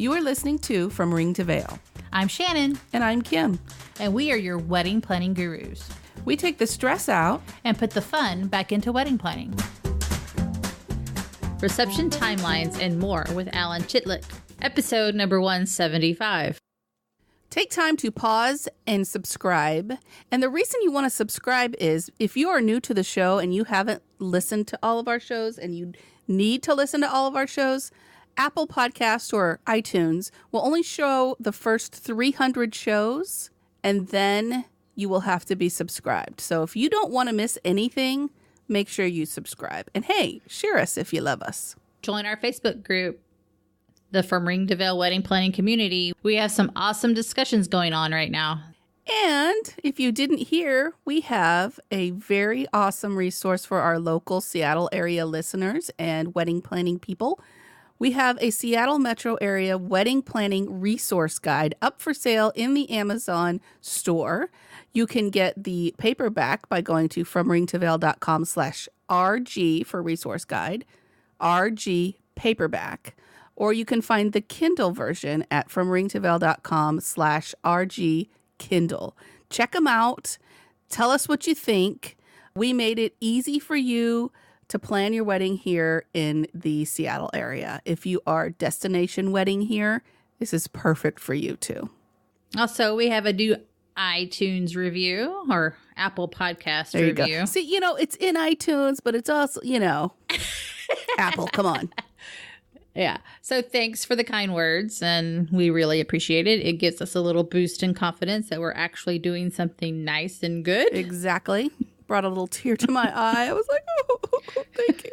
You are listening to From Ring to Veil. I'm Shannon. And I'm Kim. And we are your wedding planning gurus. We take the stress out and put the fun back into wedding planning. Reception timelines and more with Alan Chitlik. Episode number 175. Take time to pause and subscribe. And the reason you want to subscribe is if you are new to the show and you haven't listened to all of our shows and you need to listen to all of our shows, Apple Podcasts or iTunes will only show the first 300 shows, and then you will have to be subscribed. So if you don't want to miss anything, make sure you subscribe. And hey, share us if you love us. Join our Facebook group, the From Ring to Veil Wedding Planning Community. We have some awesome discussions going on right now. And if you didn't hear, we have a very awesome resource for our local Seattle area listeners and wedding planning people. We have a Seattle metro area wedding planning resource guide up for sale in the Amazon store. You can get the paperback by going to fromringtoveil.com/RG for resource guide, RG paperback, or you can find the Kindle version at fromringtoveil.com/RG Kindle. Check them out. Tell us what you think. We made it easy for you to plan your wedding here in the Seattle area. If you are destination wedding here, this is perfect for you too. Also, we have a new iTunes review or Apple Podcast there review. You go. See, it's in iTunes, but it's also, Apple, come on. Yeah. So thanks for the kind words, and we really appreciate it. It gives us a little boost in confidence that we're actually doing something nice and good. Exactly. Brought a little tear to my eye. I was like, oh, thank you.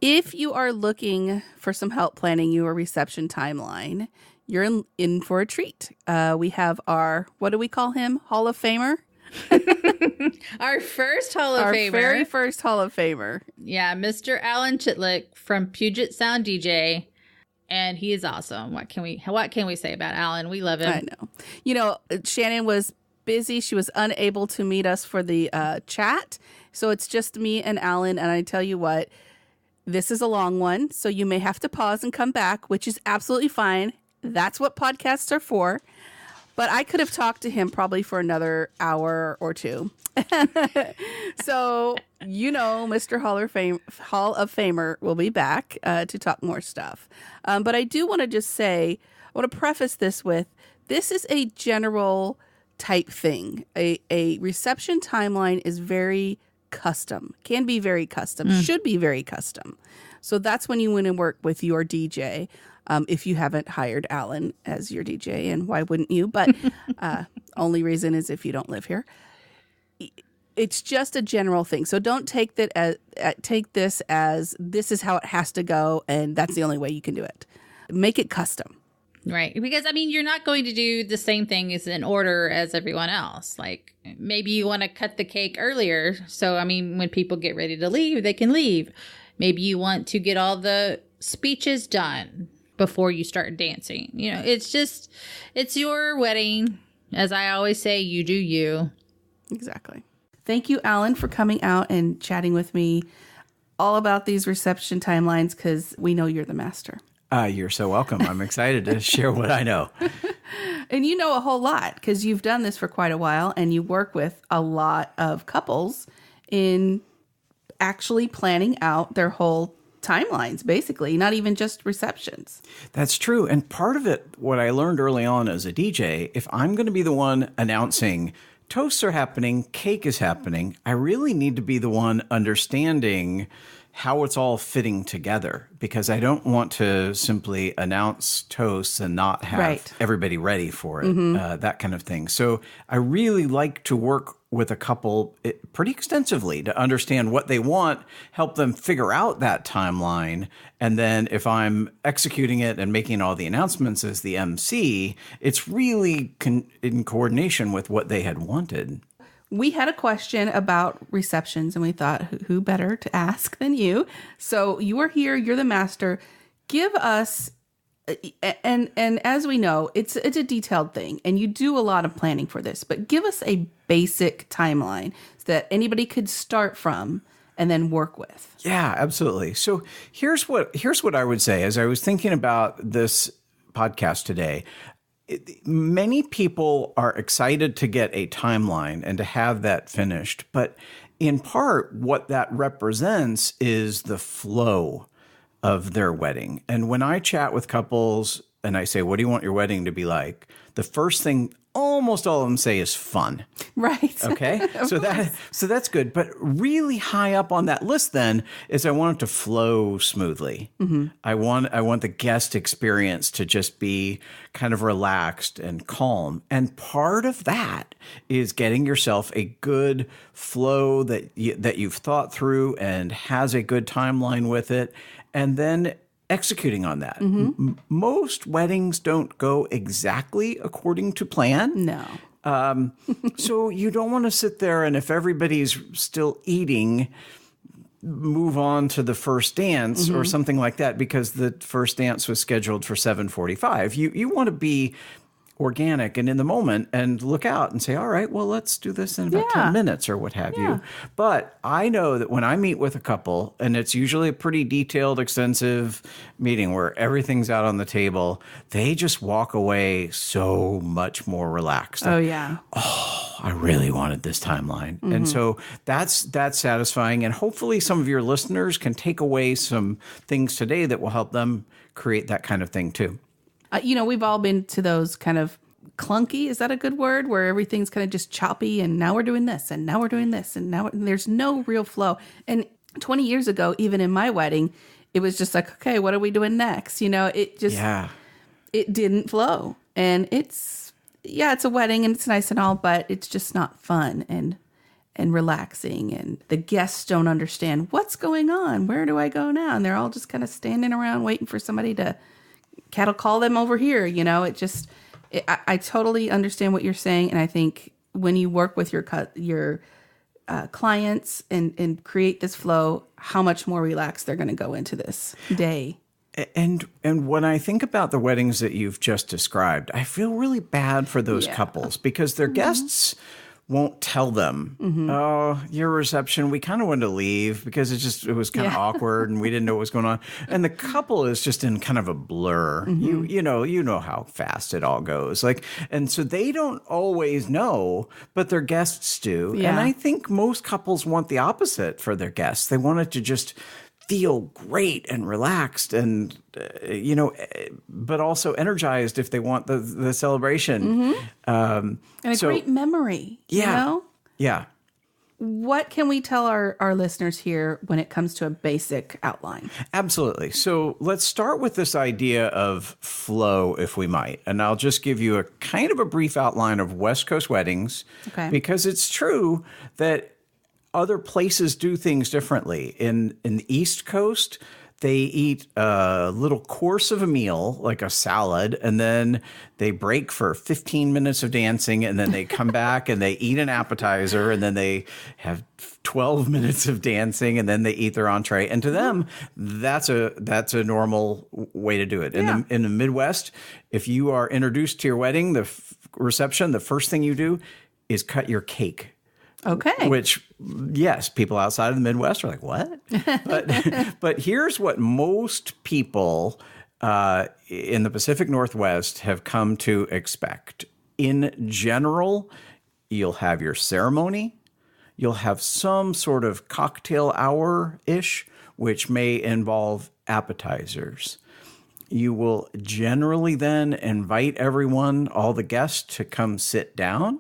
If you are looking for some help planning your reception timeline, you're in for a treat. We have our, what do we call him? Hall of Famer? Our first Hall of Famer. Our very first Hall of Famer. Yeah, Mr. Alan Chitlik from Puget Sound DJ. And he is awesome. What can we say about Alan? We love him. I know. Shannon was busy. She was unable to meet us for the chat. So it's just me and Alan. And I tell you what, this is a long one. So you may have to pause and come back, which is absolutely fine. That's what podcasts are for. But I could have talked to him probably for another hour or two. So, Mr. Hall of Famer will be back to talk more stuff. But I do want to just say, I want to preface this with, this is a general type thing. A reception timeline is very custom, can be very custom, should be very custom. So that's when you want to work with your DJ. If you haven't hired Alan as your DJ, and why wouldn't you? But only reason is if you don't live here. It's just a general thing. So don't take this as this is how it has to go, and that's the only way you can do it. Make it custom. Right. Because, you're not going to do the same thing as in order as everyone else. Like, maybe you want to cut the cake earlier. So, when people get ready to leave, they can leave. Maybe you want to get all the speeches done before you start dancing. It's your wedding. As I always say, you do you. Exactly. Thank you, Alan, for coming out and chatting with me all about these reception timelines, because we know you're the master. You're so welcome. I'm excited to share what I know. And you know a whole lot, because you've done this for quite a while, and you work with a lot of couples in actually planning out their whole timelines, basically, not even just receptions. That's true. And part of it, what I learned early on as a DJ, if I'm going to be the one announcing toasts are happening, cake is happening, I really need to be the one understanding how it's all fitting together, because I don't want to simply announce toasts and not have everybody ready for it, that kind of thing. So I really like to work with a couple pretty extensively to understand what they want, help them figure out that timeline. And then if I'm executing it and making all the announcements as the MC, it's really in coordination with what they had wanted. We had a question about receptions, and we thought, who better to ask than you? So you are here, you're the master. Give us, and as we know, it's a detailed thing, and you do a lot of planning for this, but give us a basic timeline that anybody could start from and then work with. Yeah, absolutely. So here's what I would say as I was thinking about this podcast today. Many people are excited to get a timeline and to have that finished, but in part, what that represents is the flow of their wedding. And when I chat with couples and I say, what do you want your wedding to be like? The first thing almost all of them say is fun. Right. Okay. So that's good. But really high up on that list then is I want it to flow smoothly. Mm-hmm. I want the guest experience to just be kind of relaxed and calm. And part of that is getting yourself a good flow that you've thought through and has a good timeline with it. And then executing on that. Mm-hmm. Most weddings don't go exactly according to plan. No. So you don't want to sit there and if everybody's still eating, move on to the first dance or something like that because the first dance was scheduled for 7:45. You want to be organic and in the moment and look out and say, all right, well, let's do this in about 10 minutes or what have you. But I know that when I meet with a couple, and it's usually a pretty detailed, extensive meeting where everything's out on the table, they just walk away so much more relaxed. Oh, yeah. Oh, I really wanted this timeline. And so that's satisfying. And hopefully some of your listeners can take away some things today that will help them create that kind of thing too. We've all been to those kind of clunky, is that a good word? Where everything's kind of just choppy and now we're doing this and now we're doing this and there's no real flow. And 20 years ago, even in my wedding, it was just like, okay, what are we doing next? It just, it didn't flow. And it's a wedding and it's nice and all, but it's just not fun and relaxing. And the guests don't understand what's going on. Where do I go now? And they're all just kind of standing around waiting for somebody to cattle call them over here. I totally understand what you're saying. And I think when you work with your clients and create this flow, how much more relaxed they're going to go into this day. And when I think about the weddings that you've just described, I feel really bad for those couples because their guests won't tell them, oh, your reception, we kind of wanted to leave because it was kind of awkward and we didn't know what was going on. And the couple is just in kind of a blur. You know how fast it all goes. And so they don't always know, but their guests do. Yeah. And I think most couples want the opposite for their guests. They want it to just feel great and relaxed and, but also energized if they want the celebration. And a great memory, Yeah. What can we tell our listeners here when it comes to a basic outline? Absolutely. So let's start with this idea of flow, if we might. And I'll just give you a kind of a brief outline of West Coast weddings, because it's true that other places do things differently. In the East Coast, they eat a little course of a meal, like a salad, and then they break for 15 minutes of dancing, and then they come back and they eat an appetizer, and then they have 12 minutes of dancing, and then they eat their entree. And to them, that's a normal way to do it. In the Midwest, if you are introduced to your wedding, the reception, the first thing you do is cut your cake. Okay. Which, yes, people outside of the Midwest are like, what? But here's what most people in the Pacific Northwest have come to expect. In general, you'll have your ceremony. You'll have some sort of cocktail hour-ish, which may involve appetizers. You will generally then invite everyone, all the guests, to come sit down.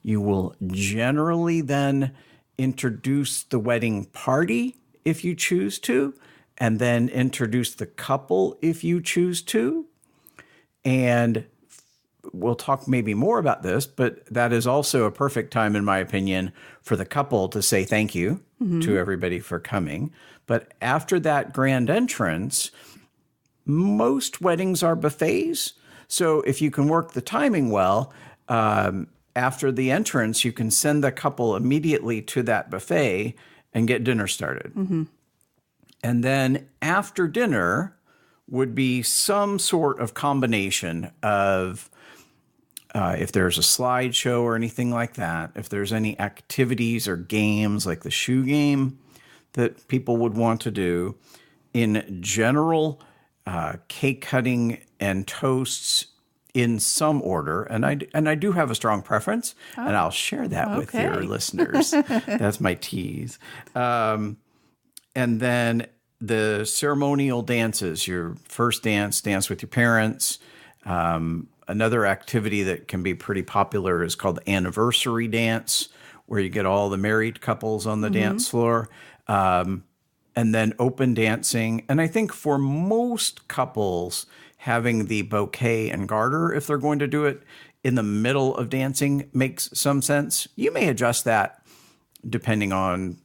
You will generally then introduce the wedding party if you choose to, and then introduce the couple if you choose to. And we'll talk maybe more about this, but that is also a perfect time, in my opinion, for the couple to say thank you to everybody for coming. But after that grand entrance, most weddings are buffets. So if you can work the timing well, after the entrance, you can send the couple immediately to that buffet and get dinner started. And then after dinner would be some sort of combination of, if there's a slideshow or anything like that, if there's any activities or games like the shoe game, that people would want to do. In general, cake cutting and toasts in some order, and I do have a strong preference, and I'll share that with your listeners. That's my tease. And then the ceremonial dances, your first dance with your parents. Another activity that can be pretty popular is called the anniversary dance, where you get all the married couples on the dance floor. And then open dancing. And I think for most couples, having the bouquet and garter, if they're going to do it in the middle of dancing, makes some sense. You may adjust that depending on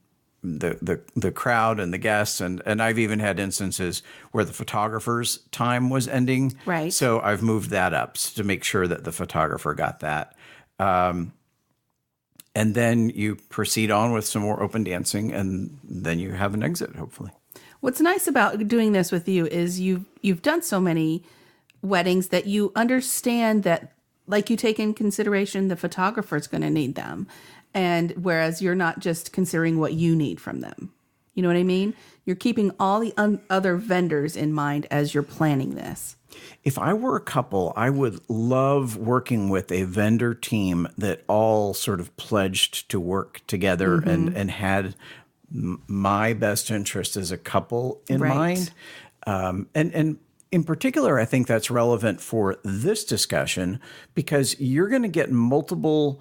the crowd and the guests. And I've even had instances where the photographer's time was ending. Right. So I've moved that up to make sure that the photographer got that. And then you proceed on with some more open dancing, and then you have an exit, hopefully. What's nice about doing this with you is you've done so many weddings that you understand that, like, you take in consideration the photographer's going to need them, and whereas you're not just considering what you need from them. You know what I mean? You're keeping all the other vendors in mind as you're planning this. If I were a couple, I would love working with a vendor team that all sort of pledged to work together and had my best interest as a couple in mind. And in particular, I think that's relevant for this discussion because you're going to get multiple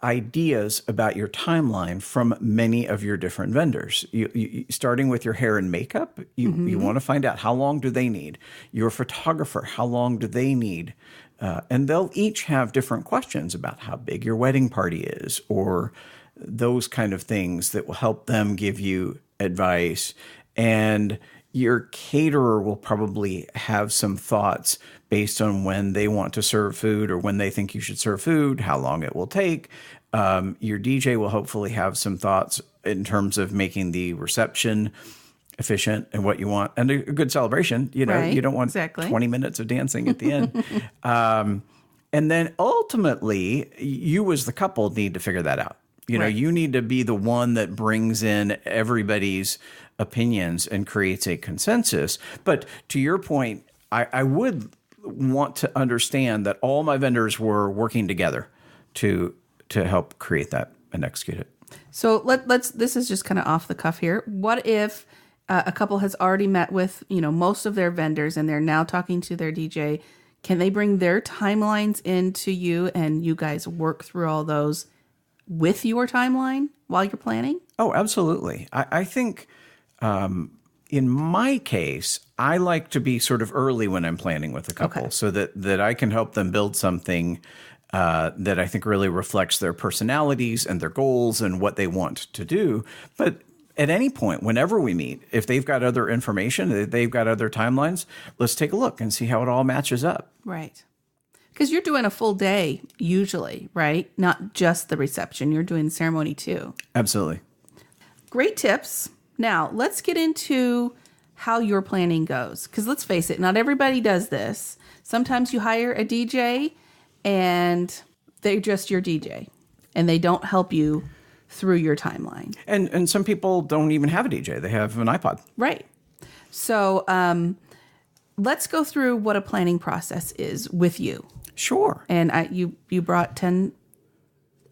ideas about your timeline from many of your different vendors. You starting with your hair and makeup, you want to find out how long do they need. Your photographer, how long do they need? And they'll each have different questions about how big your wedding party is or those kind of things that will help them give you advice. And your caterer will probably have some thoughts based on when they want to serve food or when they think you should serve food, how long it will take. Your DJ will hopefully have some thoughts in terms of making the reception efficient and what you want. And a good celebration, you know, you don't want 20 minutes of dancing at the end. And then ultimately, you as the couple need to figure that out. You know, you need to be the one that brings in everybody's opinions and creates a consensus. But to your point, I would want to understand that all my vendors were working together to help create that and execute it. So let's. This is just kind of off the cuff here. What if a couple has already met with most of their vendors and they're now talking to their DJ? Can they bring their timelines into you and you guys work through all those with your timeline while you're planning? Oh, absolutely. I think in my case, I like to be sort of early when I'm planning with a couple so that I can help them build something that I think really reflects their personalities and their goals and what they want to do. But at any point, whenever we meet, if they've got other information, they've got other timelines, let's take a look and see how it all matches up. Right. Because you're doing a full day usually, right? Not just the reception. You're doing the ceremony too. Absolutely. Great tips. Now, let's get into how your planning goes. Because let's face it, not everybody does this. Sometimes you hire a DJ and they're just your DJ. And they don't help you through your timeline. And some people don't even have a DJ. They have an iPod. Right. So let's go through what a planning process is with you. Sure. And you brought 10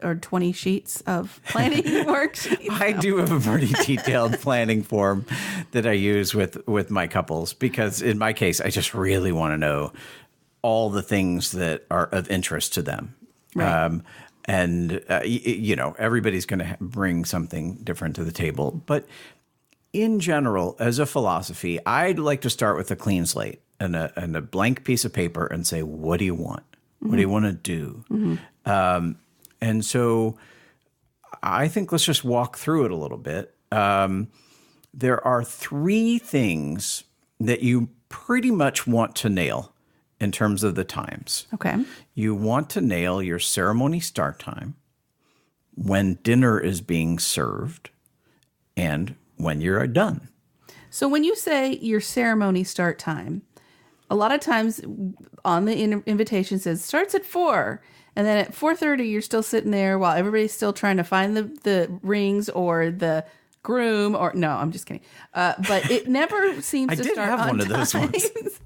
or 20 sheets of planning worksheets. I do have a pretty detailed planning form that I use with my couples because in my case, I just really want to know all the things that are of interest to them. Right. Everybody's going to bring something different to the table. But in general, as a philosophy, I'd like to start with a clean slate and a blank piece of paper and say, what do you want? What do you want to do? Mm-hmm. And so I think let's just walk through it a little bit. There are 3 things that you pretty much want to nail in terms of the times. Okay. You want to nail your ceremony start time, when dinner is being served, and when you're done. So when you say your ceremony start time, a lot of times on the invitation says starts at 4, and then at 4:30 you're still sitting there while everybody's still trying to find the rings or the groom or no, I'm just kidding. But it never seems to start on time. I did have one of those ones.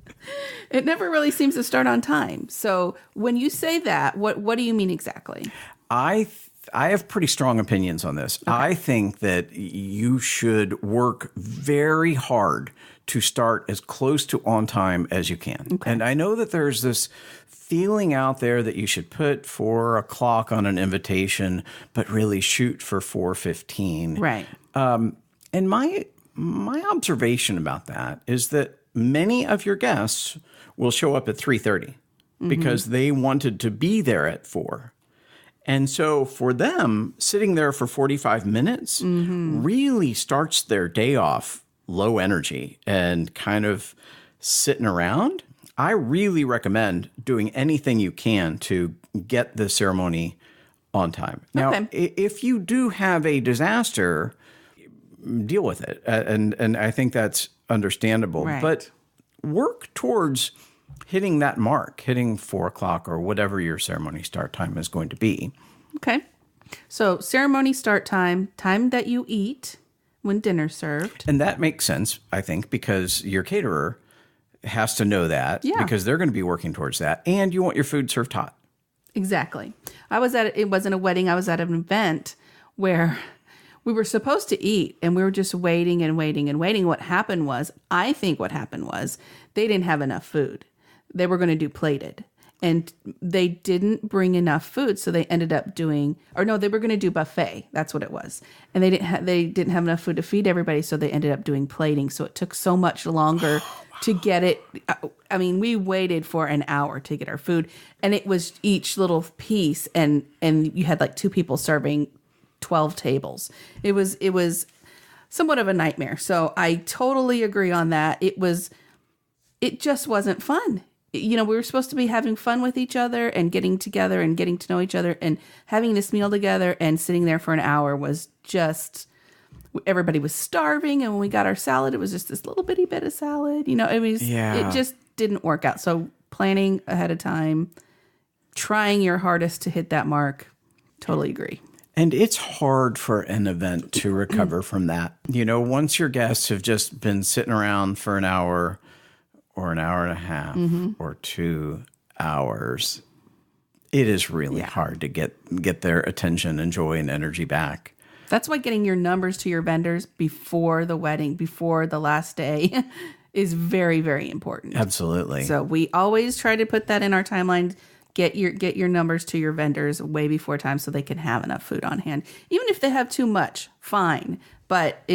It never really seems to start on time. So when you say that, what do you mean exactly? I have pretty strong opinions on this. Okay. I think that you should work very hard to start as close to on time as you can. Okay. And I know that there's this feeling out there that you should put 4 o'clock on an invitation, but really shoot for 4:15. Right. And my observation about that is that many of your guests will show up at 3:30 because they wanted to be there at 4. And so for them, sitting there for 45 minutes really starts their day off low energy and kind of sitting around. I really recommend doing anything you can to get the ceremony on time. Now, if you do have a disaster, deal with it. And I think that's understandable. Right. But work towards hitting that mark, hitting 4 o'clock or whatever your ceremony start time is going to be. Okay. So ceremony start time, time that you eat when dinner's served. And that makes sense, I think, because your caterer has to know that because they're going to be working towards that. And you want your food served hot. Exactly. It wasn't a wedding. I was at an event where we were supposed to eat and we were just waiting and waiting and waiting. I think what happened was they didn't have enough food. They were going to do plated and they didn't bring enough food. So they ended up they were going to do buffet. That's what it was. And they didn't have enough food to feed everybody. So they ended up doing plating. So it took so much longer to get it. I mean, we waited for an hour to get our food and it was each little piece. And you had like 2 people serving 12 tables. It was somewhat of a nightmare. So I totally agree on that. It just wasn't fun. We were supposed to be having fun with each other and getting together and getting to know each other and having this meal together, and sitting there for an hour was just, everybody was starving. And when we got our salad, it was just this little bitty bit of salad. It just didn't work out. So planning ahead of time, trying your hardest to hit that mark. Totally agree. And it's hard for an event to recover from that. Once your guests have just been sitting around for an hour or an hour and a half or 2 hours, it is really hard to get their attention and joy and energy back. That's why getting your numbers to your vendors before the wedding, before the last day, is very, very important. Absolutely. So we always try to put that in our timeline. Get your numbers to your vendors way before time so they can have enough food on hand. Even if they have too much, fine. But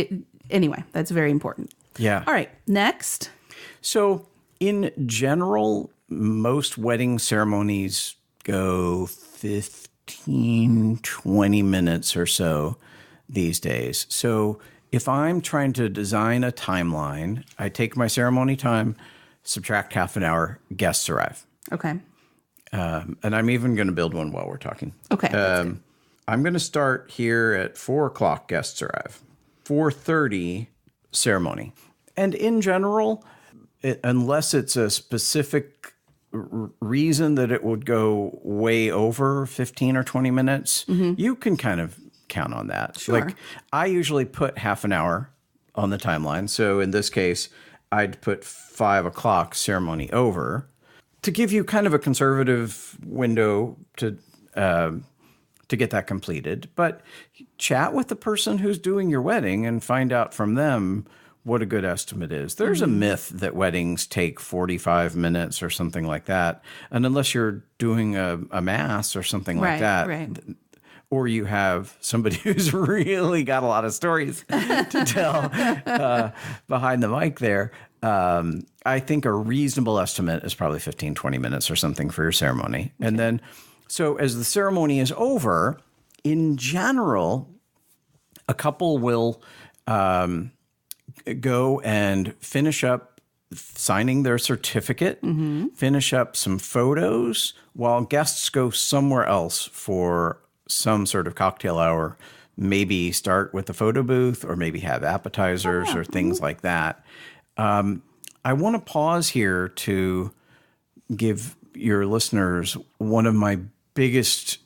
anyway, that's very important. Yeah. All right, next. So in general, most wedding ceremonies go 15, 20 minutes or so these days. So if I'm trying to design a timeline, I take my ceremony time, subtract half an hour, guests arrive. Okay. And I'm even going to build one while we're talking. Okay. I'm going to start here at 4 o'clock, guests arrive. 4:30, ceremony. And in general, unless it's a specific reason that it would go way over 15 or 20 minutes, you can kind of count on that. Sure. Like I usually put half an hour on the timeline. So in this case, I'd put 5 o'clock ceremony over to give you kind of a conservative window to get that completed. But chat with the person who's doing your wedding and find out from them what a good estimate is. There's a myth that weddings take 45 minutes or something like that. And unless you're doing a mass or something like that, or you have somebody who's really got a lot of stories to tell behind the mic there, I think a reasonable estimate is probably 15, 20 minutes or something for your ceremony. Okay. And then, so as the ceremony is over, in general, a couple will go and finish up signing their certificate, finish up some photos, while guests go somewhere else for some sort of cocktail hour, maybe start with the photo booth or maybe have appetizers or things like that. I want to pause here to give your listeners one of my biggest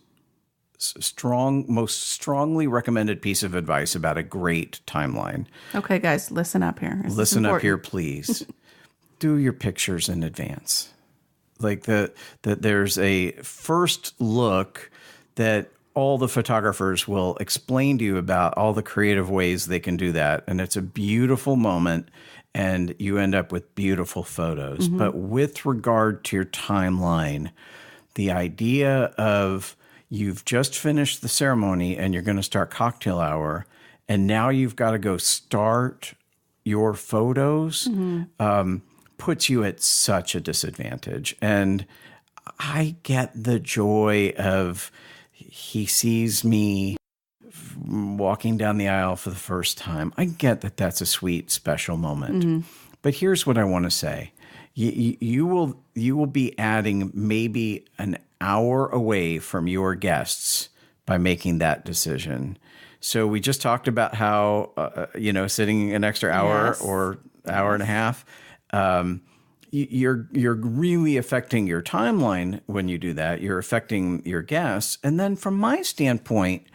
most strongly recommended piece of advice about a great timeline. Okay, guys, listen up here. Listen up here, please. Do your pictures in advance. Like that there's a first look that all the photographers will explain to you about all the creative ways they can do that. And it's a beautiful moment and you end up with beautiful photos. Mm-hmm. But with regard to your timeline, the idea of you've just finished the ceremony and you're going to start cocktail hour, and now you've got to go start your photos, puts you at such a disadvantage. And I get the joy of he sees me walking down the aisle for the first time. I get that that's a sweet, special moment. Mm-hmm. But here's what I want to say. You will be adding maybe an hour away from your guests by making that decision. So we just talked about how, sitting an extra hour or hour and a half, you're really affecting your timeline when you do that. You're affecting your guests. And then from my standpoint,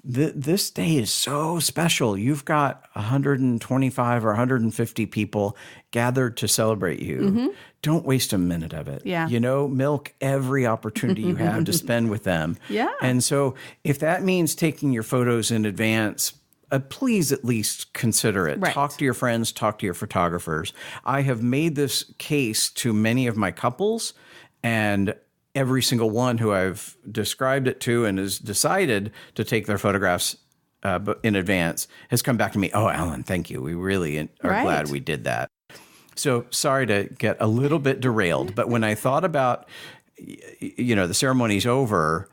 this day is so special. You've got 125 or 150 people gathered to celebrate you. Mm-hmm. Don't waste a minute of it. Yeah. Milk every opportunity you have to spend with them. Yeah. And so if that means taking your photos in advance, please at least consider it. Right. Talk to your friends, talk to your photographers. I have made this case to many of my couples, and every single one who I've described it to and has decided to take their photographs in advance has come back to me, "Oh, Alan, thank you. We really are glad we did that." So sorry to get a little bit derailed, but when I thought about, the ceremony's over,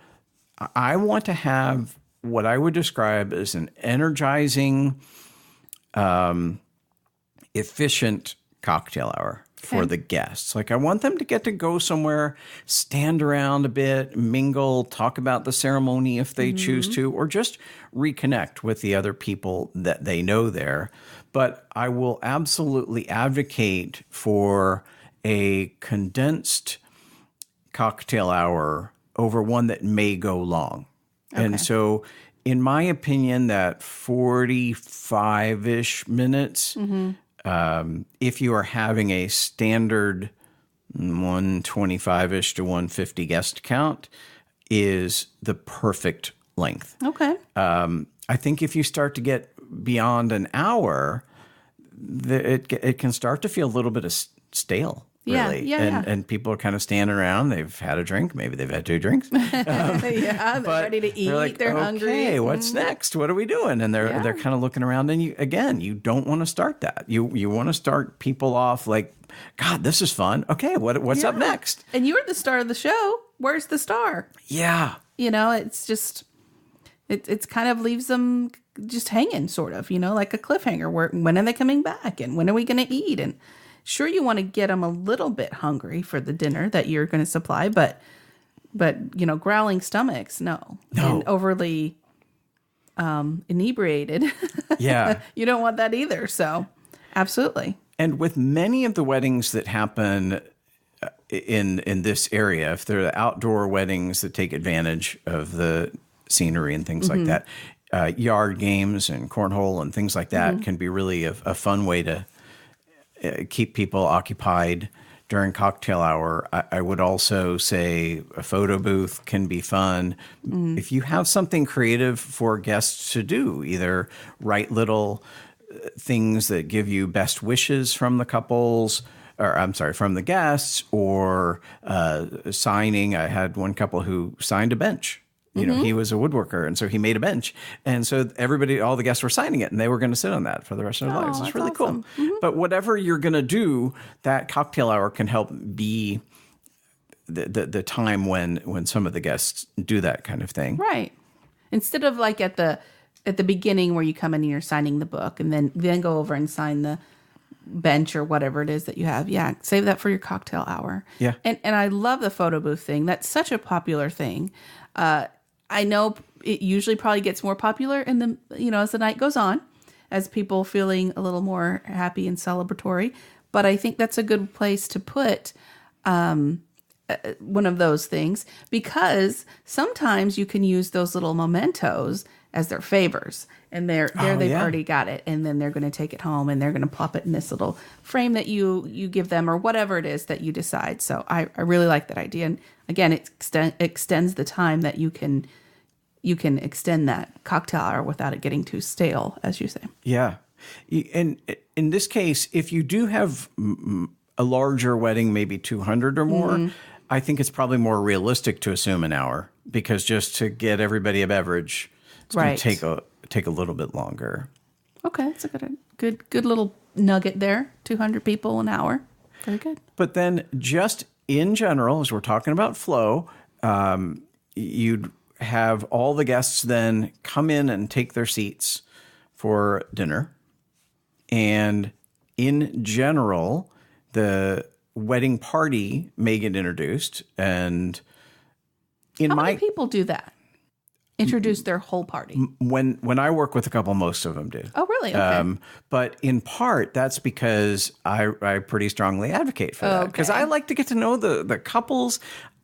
I want to have what I would describe as an energizing, efficient cocktail hour for the guests. Like I want them to get to go somewhere, stand around a bit, mingle, talk about the ceremony if they choose to, or just reconnect with the other people that they know there. But I will absolutely advocate for a condensed cocktail hour over one that may go long. Okay. And so in my opinion, that 45-ish minutes, if you are having a standard 125-ish to 150 guest count, is the perfect length. Okay. I think if you start to get beyond an hour, it can start to feel a little bit of stale. Really. And people are kind of standing around. They've had a drink. Maybe they've had 2 drinks. They're ready to eat. They're hungry. Okay, what's next? What are we doing? And they're kind of looking around. And you don't want to start that. You want to start people off like, God, this is fun. Okay, what's up next? And you're the star of the show. Where's the star? Yeah. It's just, it's kind of leaves them just hanging, sort of, like a cliffhanger. When are they coming back? And when are we going to eat? And sure, you want to get them a little bit hungry for the dinner that you're going to supply, but growling stomachs, no. And overly inebriated. Yeah. You don't want that either. So, absolutely. And with many of the weddings that happen in this area, if they're the outdoor weddings that take advantage of the scenery and things like that, yard games and cornhole and things like that can be really a fun way to keep people occupied during cocktail hour. I would also say a photo booth can be fun. If you have something creative for guests to do, either write little things that give you best wishes from the couples, from the guests, or signing. I had one couple who signed a bench. He was a woodworker, and so he made a bench. And so all the guests were signing it, and they were going to sit on that for the rest of their lives. It's really awesome. Cool. Mm-hmm. But whatever you're going to do, that cocktail hour can help be the time when some of the guests do that kind of thing. Right. Instead of like at the beginning where you come in and you're signing the book, and then go over and sign the bench or whatever it is that you have. Yeah, save that for your cocktail hour. Yeah. And I love the photo booth thing. That's such a popular thing. I know it usually probably gets more popular as the night goes on, as people feeling a little more happy and celebratory. But I think that's a good place to put one of those things, because sometimes you can use those little mementos as their favors, and they've already got it, and then they're going to take it home and they're going to plop it in this little frame that you give them, or whatever it is that you decide. So I really like that idea, and again, it extends the time that you can extend that cocktail hour without it getting too stale, as you say. Yeah. And in this case, if you do have a larger wedding, maybe 200 or more, I think it's probably more realistic to assume an hour, because just to get everybody a beverage, it's going to take a little bit longer. Okay, that's a good little nugget there. 200 people an hour. Very good. But then just in general, as we're talking about flow, you'd have all the guests then come in and take their seats for dinner. And in general, the wedding party may get introduced. And how many people do that? Introduce their whole party? When I work with a couple, most of them do. Oh, really? Okay. But in part, that's because I pretty strongly advocate for that. Because I like to get to know the couples.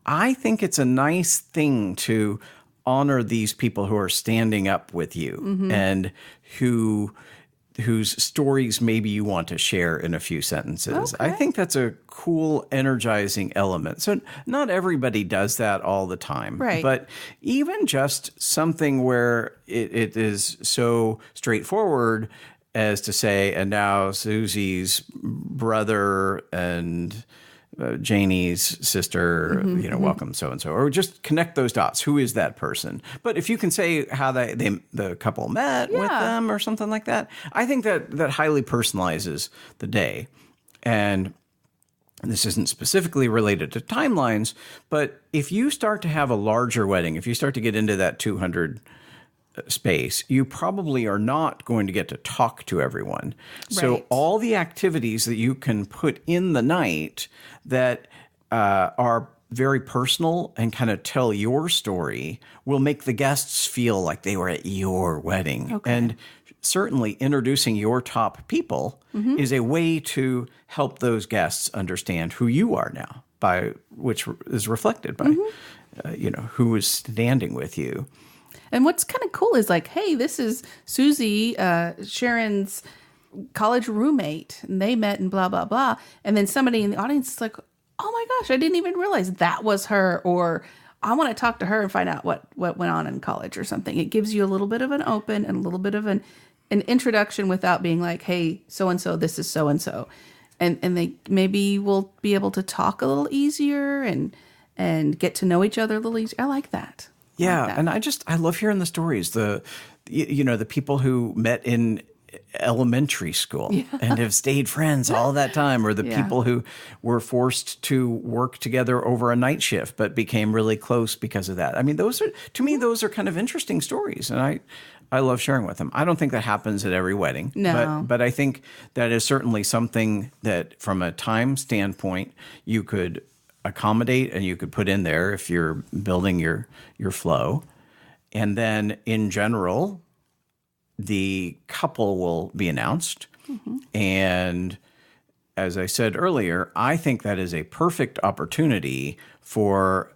I think it's a nice thing to honor these people who are standing up with you and whose stories maybe you want to share in a few sentences. I think that's a cool, energizing element. So not everybody does that all the time. Right. But even just something where it is so straightforward as to say, and now Susie's brother and Janie's sister, welcome so-and-so, or just connect those dots. Who is that person? But if you can say how the couple met with them or something like that, I think that highly personalizes the day. And this isn't specifically related to timelines, but if you start to have a larger wedding, if you start to get into that 200 space, you probably are not going to get to talk to everyone. So all the activities that you can put in the night that are very personal and kind of tell your story will make the guests feel like they were at your wedding. Okay. And certainly introducing your top people is a way to help those guests understand who you are now, by which is reflected by who is standing with you. And what's kind of cool is like, hey, this is Susie, Sharon's college roommate, and they met and blah, blah, blah. And then somebody in the audience is like, oh my gosh, I didn't even realize that was her. Or I want to talk to her and find out what went on in college or something. It gives you a little bit of an open and a little bit of an introduction without being like, hey, so-and-so, this is so-and-so. And they maybe will be able to talk a little easier and get to know each other a little easier. I like that. Yeah, and I love hearing the stories. The people who met in elementary school and have stayed friends all that time, or the people who were forced to work together over a night shift but became really close because of that. I mean, those are kind of interesting stories, and I love sharing with them. I don't think that happens at every wedding, but I think that is certainly something that, from a time standpoint, you could accommodate and you could put in there if you're building your flow. And then in general, the couple will be announced. And as I said earlier, I think that is a perfect opportunity for,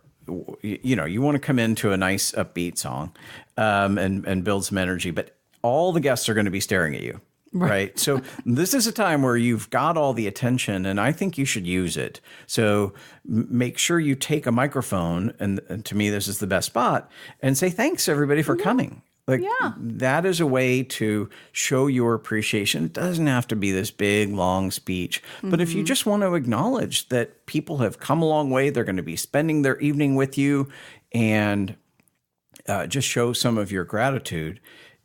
you want to come into a nice upbeat song and build some energy, but all the guests are going to be staring at you. Right. So this is a time where you've got all the attention, and I think you should use it. So make sure you take a microphone, and to me, this is the best spot, and say, thanks everybody for coming. That is a way to show your appreciation. It doesn't have to be this big, long speech. But if you just want to acknowledge that people have come a long way, they're going to be spending their evening with you, and just show some of your gratitude,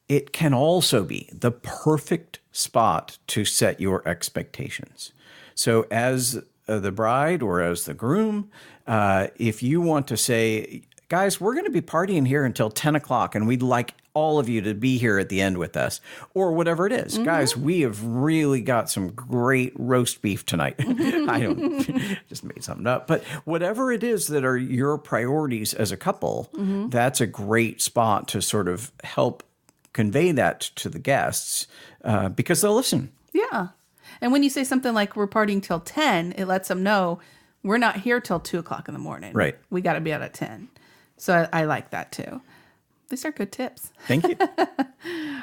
it can also be the perfect spot to set your expectations. So as the bride or as the groom, if you want to say, guys, we're going to be partying here until 10 o'clock, and we'd like all of you to be here at the end with us, or whatever it is. Guys, we have really got some great roast beef tonight. I don't just made something up, but whatever it is that are your priorities as a couple, that's a great spot to sort of help convey that to the guests because they'll listen. Yeah. And when you say something like we're partying till 10, it lets them know We're not here till 2:00 in the morning. Right. We got to be out at 10. So I like that too. These are good tips. Thank you.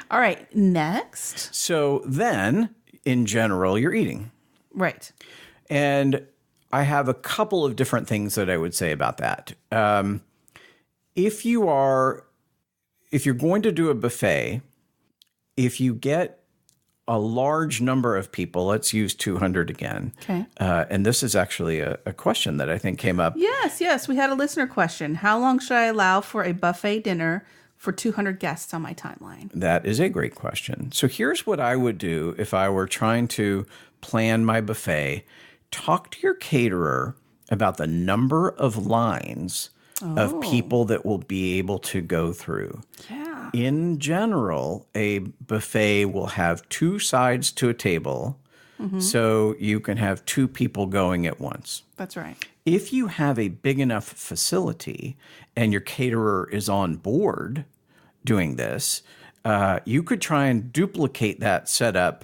All right. Next. So then, in general, you're eating. Right. And I have a couple of different things that I would say about that. If you're going to do a buffet, if you get a large number of people, let's use 200 again. Okay. And this is actually a question that I think came up. Yes. We had a listener question. How long should I allow for a buffet dinner for 200 guests on my timeline? That is a great question. So here's what I would do if I were trying to plan my buffet. Talk to your caterer about the number of lines of people that will be able to go through. Yeah. In general, a buffet will have 2 sides to a table, so you can have 2 people going at once. That's right. If you have a big enough facility and your caterer is on board doing this, you could try and duplicate that setup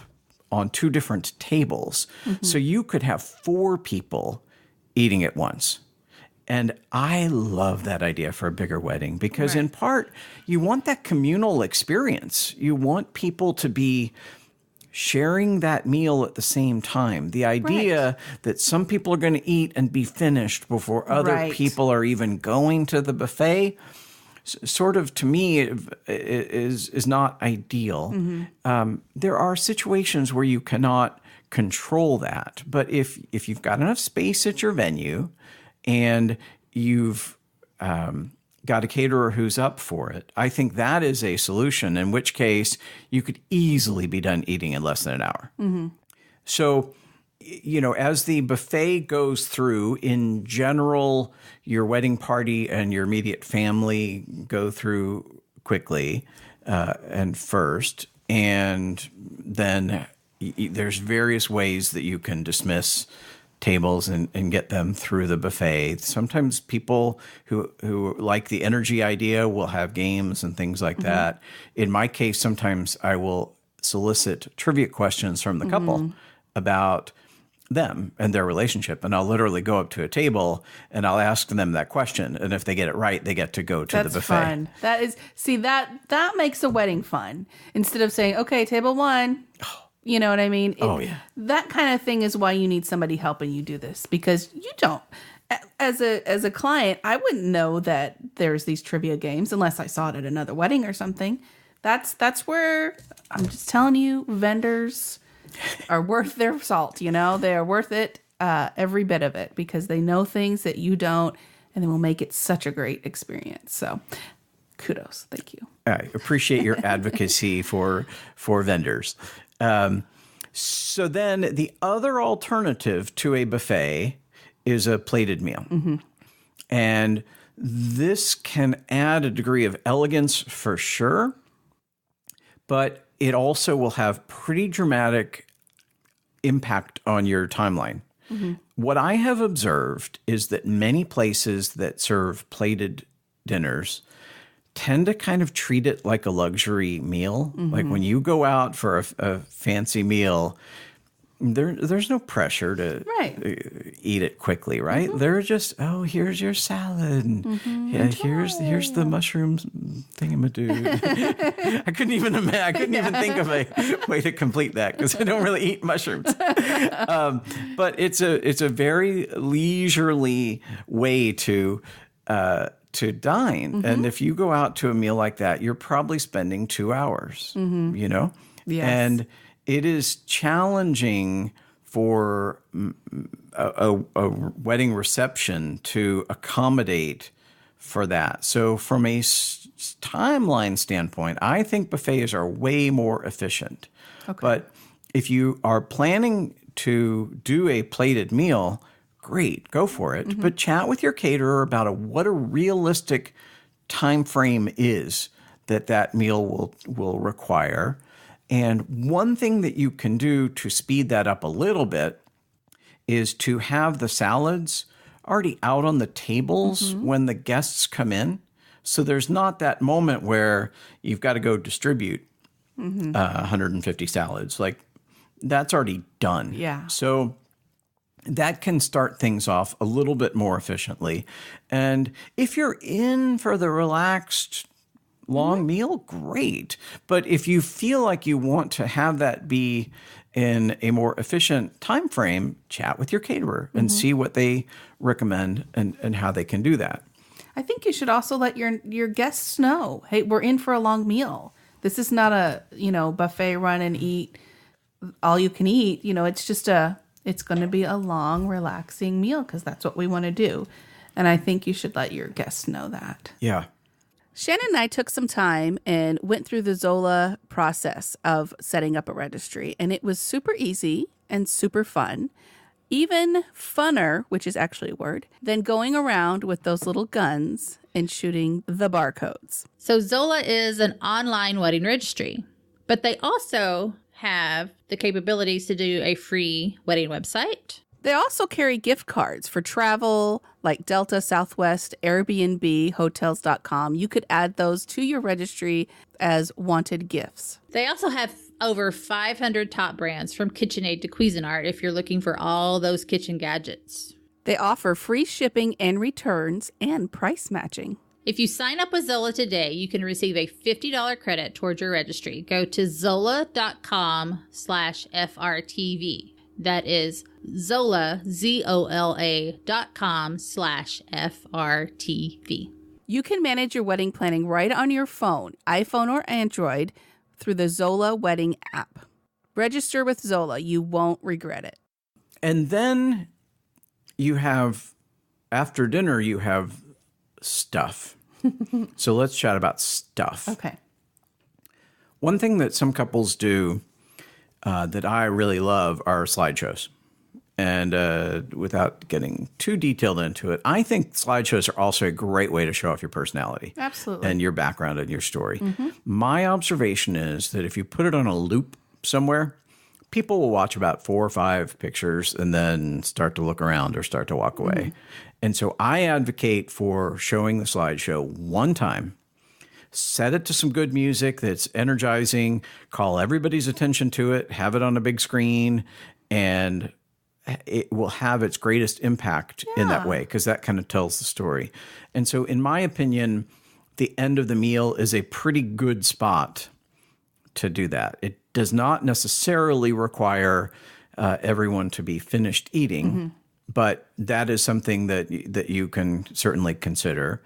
on 2 different tables. So you could have 4 people eating at once. And I love that idea for a bigger wedding because in part, you want that communal experience. You want people to be sharing that meal at the same time. The idea that some people are going to eat and be finished before other people are even going to the buffet, sort of, to me, is not ideal. There are situations where you cannot control that. But if you've got enough space at your venue and you've got a caterer who's up for it, I think that is a solution, in which case you could easily be done eating in less than an hour. So, as the buffet goes through, in general, your wedding party and your immediate family go through quickly and first, and then there's various ways that you can dismiss tables and get them through the buffet. Sometimes people who like the energy idea will have games and things like that. In my case, sometimes I will solicit trivia questions from the couple about them and their relationship. And I'll literally go up to a table and I'll ask them that question. And if they get it right, they get to go to the buffet. Fun. That is, that makes a wedding fun. Instead of saying, okay, table 1. You know what I mean? That kind of thing is why you need somebody helping you do this, because you don't. As a client, I wouldn't know that there's these trivia games unless I saw it at another wedding or something. That's where I'm just telling you, vendors are worth their salt. They are worth it, every bit of it, because they know things that you don't, and they will make it such a great experience. So, kudos, thank you. I appreciate your advocacy for vendors. So then the other alternative to a buffet is a plated meal. And this can add a degree of elegance for sure, but it also will have pretty dramatic impact on your timeline. What I have observed is that many places that serve plated dinners tend to kind of treat it like a luxury meal. Like when you go out for a fancy meal, there's no pressure to eat it quickly, right? They're just, here's your salad. Here's the mushroom thingamadoo. I couldn't even think of a way to complete that because I don't really eat mushrooms. But it's a very leisurely way to dine. And if you go out to a meal like that, you're probably spending 2 hours, Yes. And it is challenging for a wedding reception to accommodate for that. So from a timeline standpoint, I think buffets are way more efficient. But if you are planning to do a plated meal, great, go for it. But chat with your caterer about what a realistic time frame is that meal will require. And one thing that you can do to speed that up a little bit is to have the salads already out on the tables when the guests come in. So there's not that moment where you've got to go distribute 150 salads. Like, that's already done. Yeah. So that can start things off a little bit more efficiently. And if you're in for the relaxed long meal, great. But if you feel like you want to have that be in a more efficient time frame, chat with your caterer and see what they recommend and how they can do that. I think you should also let your guests know, hey, we're in for a long meal. This is not a, buffet run and eat all you can eat. It's just it's going to be a long, relaxing meal because that's what we want to do. And I think you should let your guests know that. Yeah. Shannon and I took some time and went through the Zola process of setting up a registry, and it was super easy and super fun. Even funner, which is actually a word, than going around with those little guns and shooting the barcodes. So Zola is an online wedding registry, but they also have the capabilities to do a free wedding website. They also carry gift cards for travel like Delta, Southwest, Airbnb, hotels.com. You could add those to your registry as wanted gifts. They also have over 500 top brands from KitchenAid to Cuisinart if you're looking for all those kitchen gadgets. They offer free shipping and returns and price matching. If you sign up with Zola today, you can receive a $50 credit towards your registry. Go to zola.com/FRTV. That is Zola, ZOLA.com/FRTV. You can manage your wedding planning right on your phone, iPhone or Android, through the Zola Wedding app. Register with Zola. You won't regret it. And then you have, after dinner, you have stuff. So let's chat about stuff. Okay. One thing that some couples do that I really love are slideshows. And without getting too detailed into it, I think slideshows are also a great way to show off your personality. Absolutely. And your background and your story. My observation is that if you put it on a loop somewhere, people will watch about 4 or 5 pictures and then start to look around or start to walk away. And so I advocate for showing the slideshow one time. Set it to some good music that's energizing, call everybody's attention to it, have it on a big screen, and it will have its greatest impact in that way because that kind of tells the story. And so in my opinion, the end of the meal is a pretty good spot to do that. It does not necessarily require everyone to be finished eating, but that is something that you can certainly consider.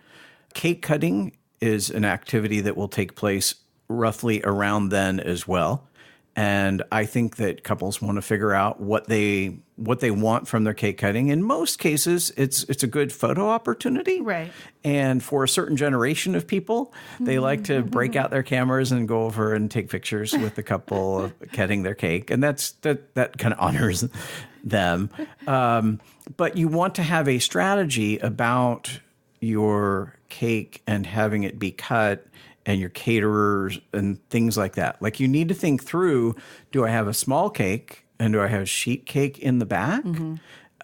Cake cutting is an activity that will take place roughly around then as well. And I think that couples want to figure out what they want from their cake cutting. In most cases, it's a good photo opportunity. Right. And for a certain generation of people, they like to break out their cameras and go over and take pictures with the couple of cutting their cake. And that kind of honors them. But you want to have a strategy about your cake and having it be cut and your caterers and things like that. Like you need to think through, do I have a small cake and do I have sheet cake in the back?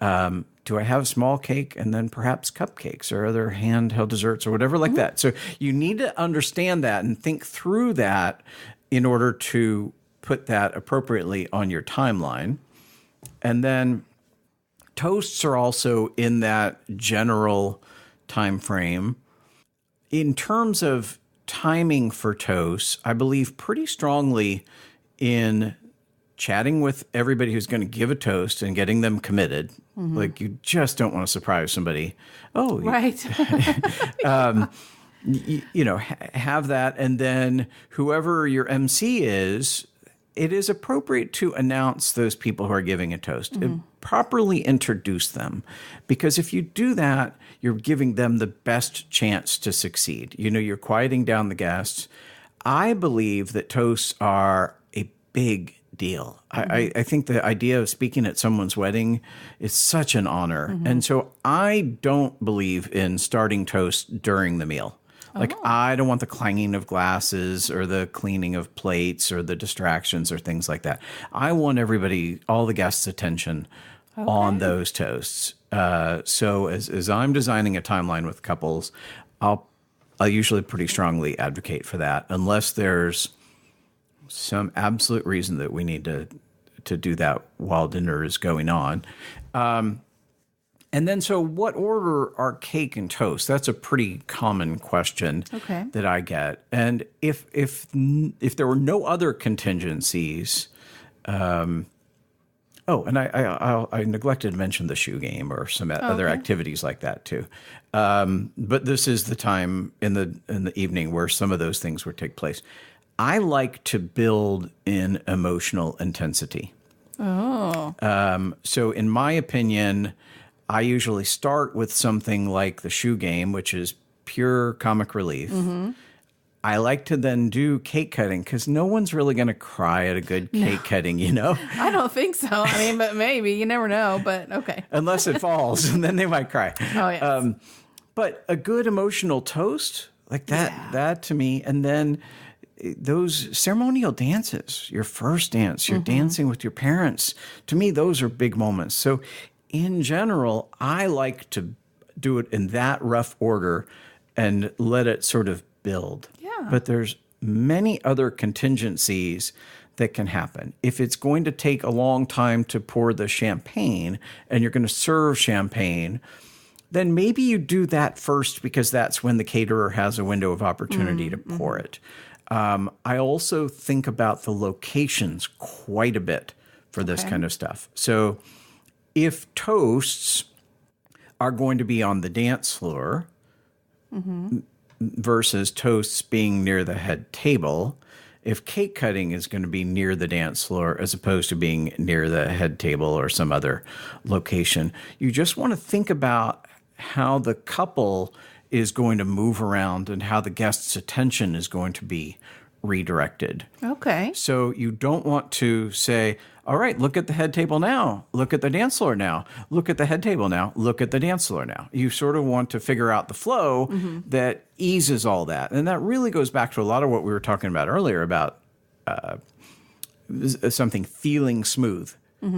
Do I have a small cake and then perhaps cupcakes or other handheld desserts or whatever like that? So you need to understand that and think through that in order to put that appropriately on your timeline. And then toasts are also in that general time frame. In terms of timing for toasts, I believe pretty strongly in chatting with everybody who's going to give a toast and getting them committed. Like you just don't want to surprise somebody. Oh, right. Have that. And then whoever your MC is, it is appropriate to announce those people who are giving a toast and properly introduce them. Because if you do that, you're giving them the best chance to succeed. You're quieting down the guests. I believe that toasts are a big deal. I think the idea of speaking at someone's wedding is such an honor. And so I don't believe in starting toasts during the meal. Like, I don't want the clanging of glasses or the cleaning of plates or the distractions or things like that. I want everybody, all the guests' attention on those toasts. So as I'm designing a timeline with couples, I'll usually pretty strongly advocate for that, unless there's some absolute reason that we need to to do that while dinner is going on. And then, so what order are cake and toast? That's a pretty common question that I get. And if there were no other contingencies, and I neglected to mention the shoe game or some other activities like that too. But this is the time in the evening where some of those things would take place. I like to build in emotional intensity. So in my opinion, I usually start with something like the shoe game, which is pure comic relief. I like to then do cake cutting because no one's really going to cry at a good cake cutting, you know? I don't think so. I mean, but maybe. You never know, but okay. Unless it falls, and then they might cry. Oh, yes. But a good emotional toast, like that to me, and then those ceremonial dances, your first dance, you're dancing with your parents. To me, those are big moments. So in general, I like to do it in that rough order and let it sort of build. Yeah. But there's many other contingencies that can happen. If it's going to take a long time to pour the champagne and you're going to serve champagne, then maybe you do that first because that's when the caterer has a window of opportunity to pour it. I also think about the locations quite a bit for this kind of stuff. So if toasts are going to be on the dance floor versus toasts being near the head table, if cake cutting is going to be near the dance floor as opposed to being near the head table or some other location, you just want to think about how the couple is going to move around and how the guest's attention is going to be redirected. Okay. So you don't want to say, all right, look at the head table now. Look at the dance floor now. Look at the head table now. Look at the dance floor now. You sort of want to figure out the flow that eases all that. And that really goes back to a lot of what we were talking about earlier about something feeling smooth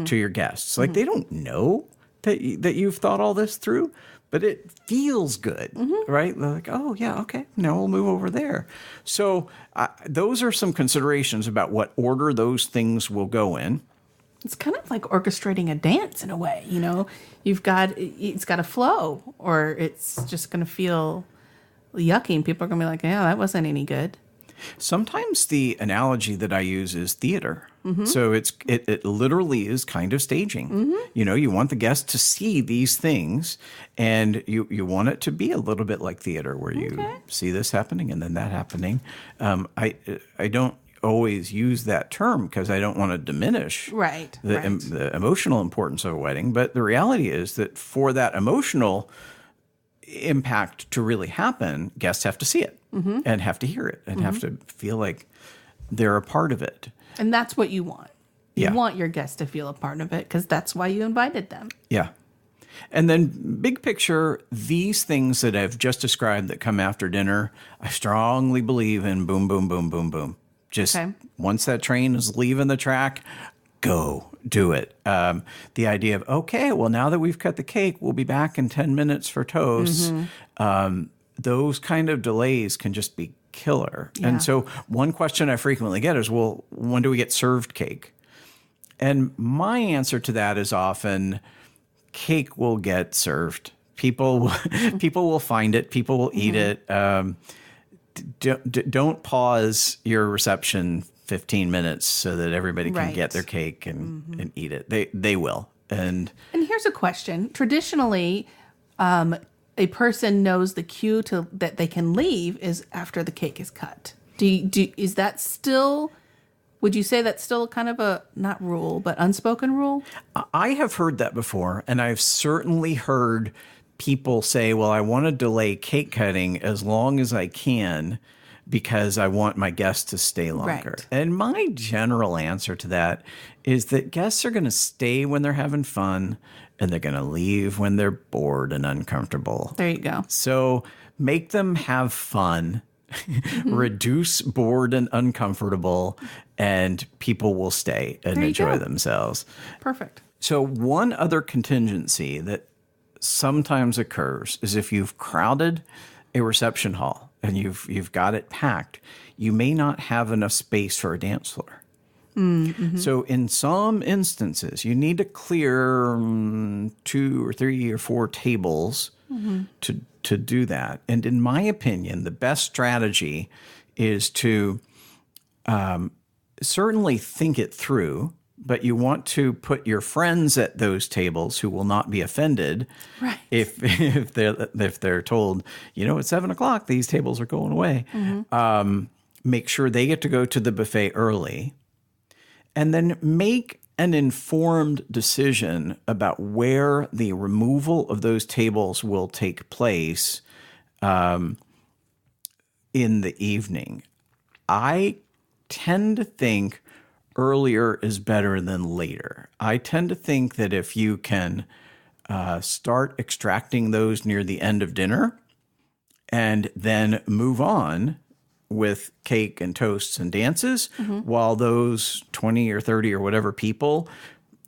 to your guests. Like they don't know that you've thought all this through, but it feels good, right? They're like, oh, yeah, okay, now we'll move over there. So those are some considerations about what order those things will go in. It's kind of like orchestrating a dance in a way, you know? It's got to flow or it's just going to feel yucky and people are going to be like, yeah, that wasn't any good. Sometimes the analogy that I use is theater. So it literally is kind of staging. You know, you want the guest to see these things and you want it to be a little bit like theater where you see this happening and then that happening. I don't always use that term because I don't want to diminish the emotional importance of a wedding. But the reality is that for that emotional impact to really happen, guests have to see it and have to hear it and have to feel like they're a part of it. And that's what you want. You want your guests to feel a part of it because that's why you invited them. Yeah. And then big picture, these things that I've just described that come after dinner, I strongly believe in boom, boom, boom, boom, boom. Just once that train is leaving the track, go do it. The idea of, okay, well, now that we've cut the cake, we'll be back in 10 minutes for toast. Those kind of delays can just be killer. Yeah. And so one question I frequently get is, well, when do we get served cake? And my answer to that is often cake will get served. People will find it. People will eat it. Don't pause your reception 15 minutes so that everybody can get their cake and eat it. They will. And here's a question. Traditionally, a person knows the cue that they can leave is after the cake is cut. Is that still? Would you say that's still kind of a not rule but unspoken rule? I have heard that before, and I've certainly heard people say, "Well, I want to delay cake cutting as long as I can because I want my guests to stay longer." Right. And my general answer to that is that guests are going to stay when they're having fun. And they're going to leave when they're bored and uncomfortable. There you go. So make them have fun, reduce bored and uncomfortable, and people will stay and enjoy themselves. Perfect. So one other contingency that sometimes occurs is if you've crowded a reception hall and you've got it packed, you may not have enough space for a dance floor. So in some instances, you need to clear 2 or 3 or 4 tables to do that. And in my opinion, the best strategy is to certainly think it through, but you want to put your friends at those tables who will not be offended Right. if they're told, at 7:00 these tables are going away. Make sure they get to go to the buffet early, and then make an informed decision about where the removal of those tables will take place in the evening. I tend to think earlier is better than later. I tend to think that if you can start extracting those near the end of dinner and then move on with cake and toasts and dances while those 20 or 30 or whatever people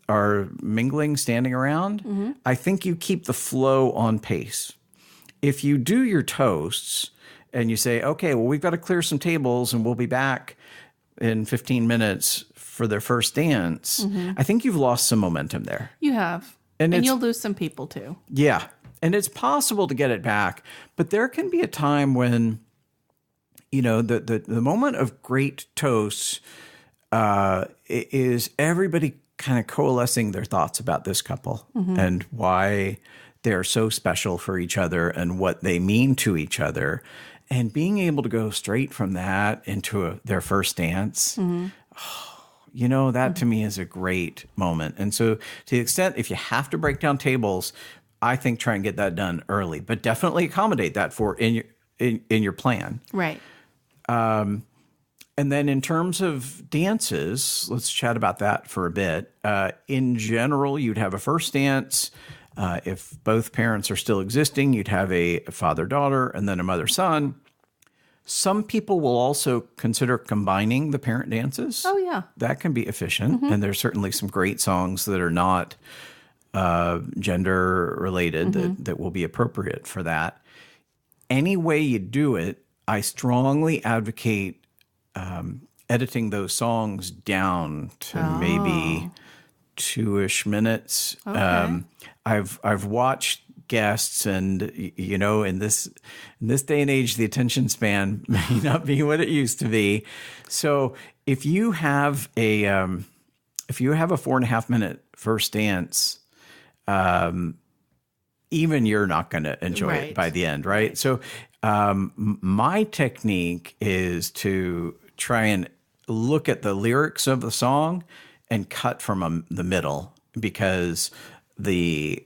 are mingling, standing around, I think you keep the flow on pace. If you do your toasts and you say, okay, well, we've got to clear some tables and we'll be back in 15 minutes for their first dance, I think you've lost some momentum there. You have. And you'll lose some people too. Yeah. And it's possible to get it back, but there can be a time when, the moment of great toasts is everybody kind of coalescing their thoughts about this couple and why they're so special for each other and what they mean to each other. And being able to go straight from that into their first dance, that to me is a great moment. And so to the extent, if you have to break down tables, I think try and get that done early, but definitely accommodate that in your plan. Right. And then in terms of dances, let's chat about that for a bit. In general, you'd have a first dance. If both parents are still existing, you'd have a father-daughter and then a mother-son. Some people will also consider combining the parent dances. Oh, yeah. That can be efficient. And there's certainly some great songs that are not gender related that will be appropriate for that. Any way you do it, I strongly advocate editing those songs down to maybe 2-ish minutes. Okay. I've watched guests, and in this day and age, the attention span may not be what it used to be. So if you have a 4.5 minute first dance, even you're not going to enjoy it by the end, right? So my technique is to try and look at the lyrics of the song and cut from the middle, because the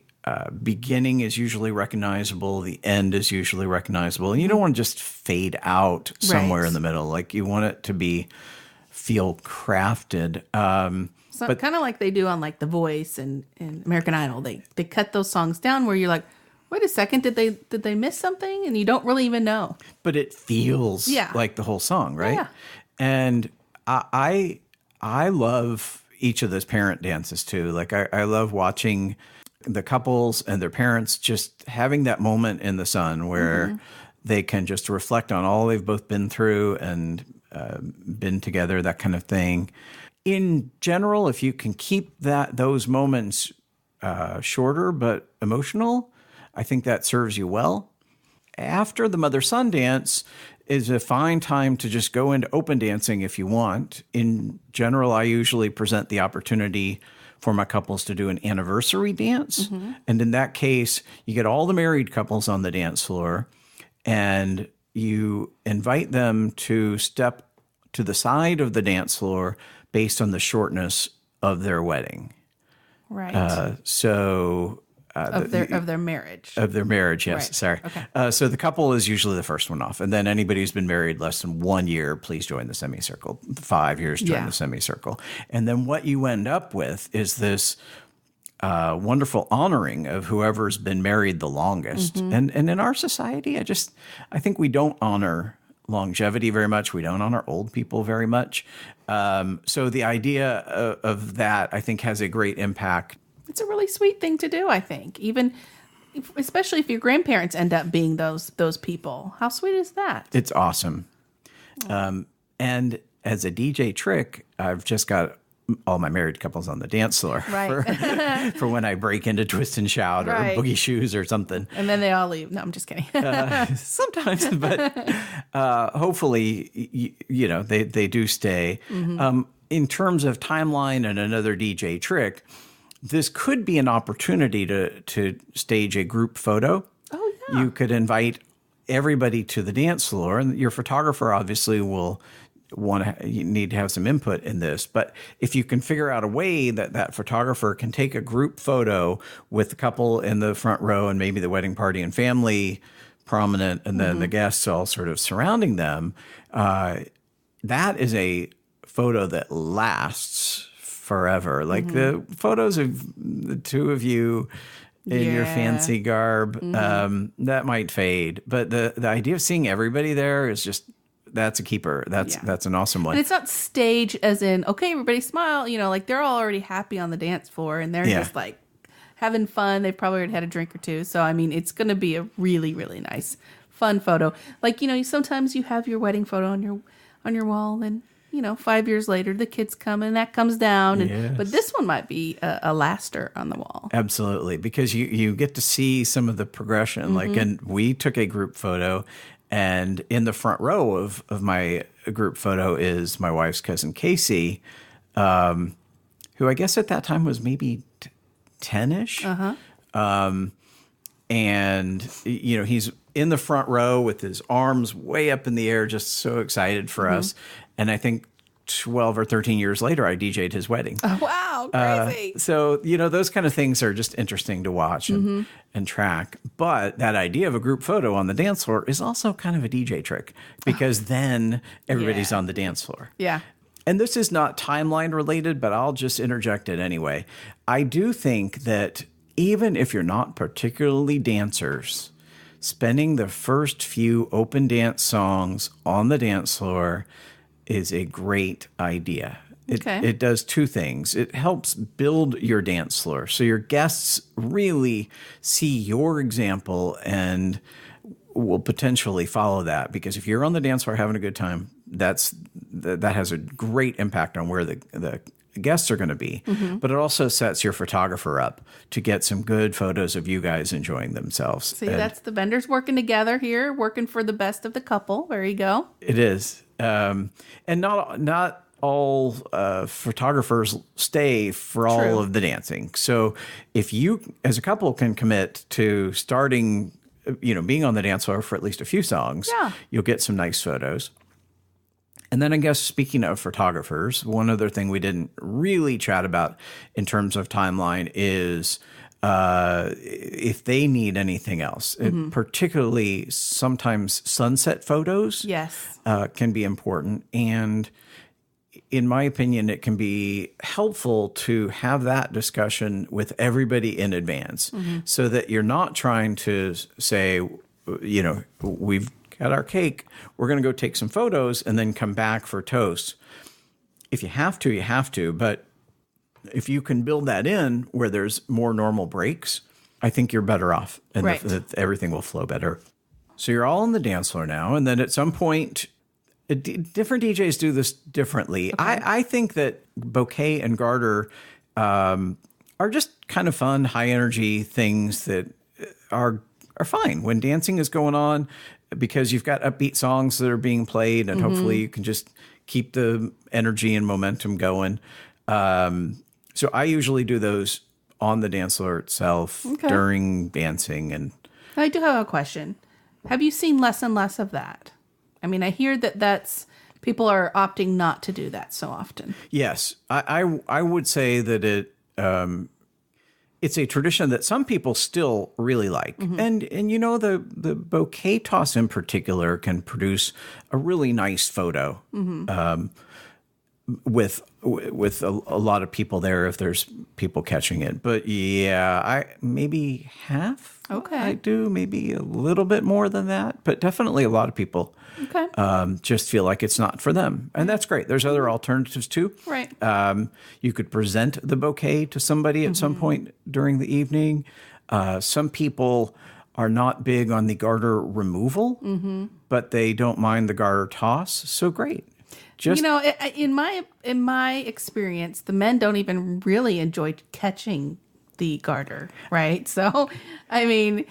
beginning is usually recognizable, the end is usually recognizable, and you don't want to just fade out somewhere in the middle. Like you want it to feel crafted. So kind of like they do on like The Voice and American Idol. They cut those songs down where you're like, wait a second, did they miss something? And you don't really even know. But it feels like the whole song, right? Yeah. And I love each of those parent dances too. Like I love watching the couples and their parents just having that moment in the sun where they can just reflect on all they've both been through and been together, that kind of thing. In general, if you can keep those moments shorter but emotional, I think that serves you well. After the mother-son dance is a fine time to just go into open dancing if you want. In general, I usually present the opportunity for my couples to do an anniversary dance. And in that case, you get all the married couples on the dance floor and you invite them to step to the side of the dance floor based on the shortness of their wedding. Right. Of their marriage. Of their marriage, yes. Right. Sorry. Okay. So the couple is usually the first one off. And then anybody who's been married less than 1 year, please join the semicircle. 5 years, join the semicircle. And then what you end up with is this wonderful honoring of whoever's been married the longest. And in our society, I think we don't honor longevity very much. We don't honor old people very much. So the idea of that, I think, has a great impact. It's a really sweet thing to do, I think. Especially if your grandparents end up being those people. How sweet is that? It's awesome. And as a DJ trick, I've just got all my married couples on the dance floor for when I break into Twist and Shout or Boogie Shoes or something. And then they all leave. No, I'm just kidding. Sometimes, but hopefully, they do stay. In terms of timeline and another DJ trick, this could be an opportunity to stage a group photo. Oh, yeah. You could invite everybody to the dance floor, and your photographer obviously will you need to have some input in this. But if you can figure out a way that photographer can take a group photo with the couple in the front row and maybe the wedding party and family prominent, and then the guests all sort of surrounding them, that is a photo that lasts forever. Like the photos of the two of you in your fancy garb, that might fade. But the idea of seeing everybody there is just, that's a keeper. That's an awesome one. And it's not stage as in, okay, everybody smile. Like they're all already happy on the dance floor and they're just like having fun. They've probably already had a drink or two. So, I mean, it's going to be a really, really nice, fun photo. Like, sometimes you have your wedding photo on your wall and, 5 years later, the kids come and that comes down. But this one might be a laster on the wall. Absolutely. Because you get to see some of the progression. Like, and we took a group photo. And in the front row of my group photo is my wife's cousin, Casey, who I guess at that time was maybe 10-ish. And, he's in the front row with his arms way up in the air, just so excited for us. And I think 12 or 13 years later, I DJ'd his wedding. Oh, wow, crazy. So, those kind of things are just interesting to watch and track. But that idea of a group photo on the dance floor is also kind of a DJ trick because then everybody's on the dance floor. Yeah. And this is not timeline related, but I'll just interject it anyway. I do think that even if you're not particularly dancers, spending the first few open dance songs on the dance floor is a great idea. It does two things. It helps build your dance floor. So your guests really see your example and will potentially follow that. Because if you're on the dance floor having a good time, that has a great impact on where the guests are going to be. But it also sets your photographer up to get some good photos of you guys enjoying themselves. See, that's the vendors working together here, working for the best of the couple. There you go. It is. And not all photographers stay for all of the dancing. So if you, as a couple, can commit to starting, being on the dance floor for at least a few songs, you'll get some nice photos. And then I guess speaking of photographers, one other thing we didn't really chat about in terms of timeline is if they need anything else, particularly sometimes sunset photos can be important. And in my opinion, it can be helpful to have that discussion with everybody in advance so that you're not trying to say, we've got our cake, we're going to go take some photos and then come back for toast. If you have to, you have to. But if you can build that in where there's more normal breaks, I think you're better off and everything will flow better. So you're all on the dance floor now. And then at some point, different DJs do this differently. I think that Bouquet and Garter are just kind of fun, high energy things that are fine when dancing is going on because you've got upbeat songs that are being played and hopefully you can just keep the energy and momentum going. So I usually do those on the dance floor itself during dancing. And I do have a question. Have you seen less and less of that? I mean, I hear that's people are opting not to do that so often. Yes, I would say that it's a tradition that some people still really like, and the bouquet toss in particular can produce a really nice photo with a lot of people there if there's people catching it. But I maybe half. I do maybe a little bit more than that, but definitely a lot of people just feel like it's not for them. And that's great. There's other alternatives too. Right. You could present the bouquet to somebody at some point during the evening. Some people are not big on the garter removal, but they don't mind the garter toss. So great. Just in my experience, the men don't even really enjoy catching the garter, right? So, I mean,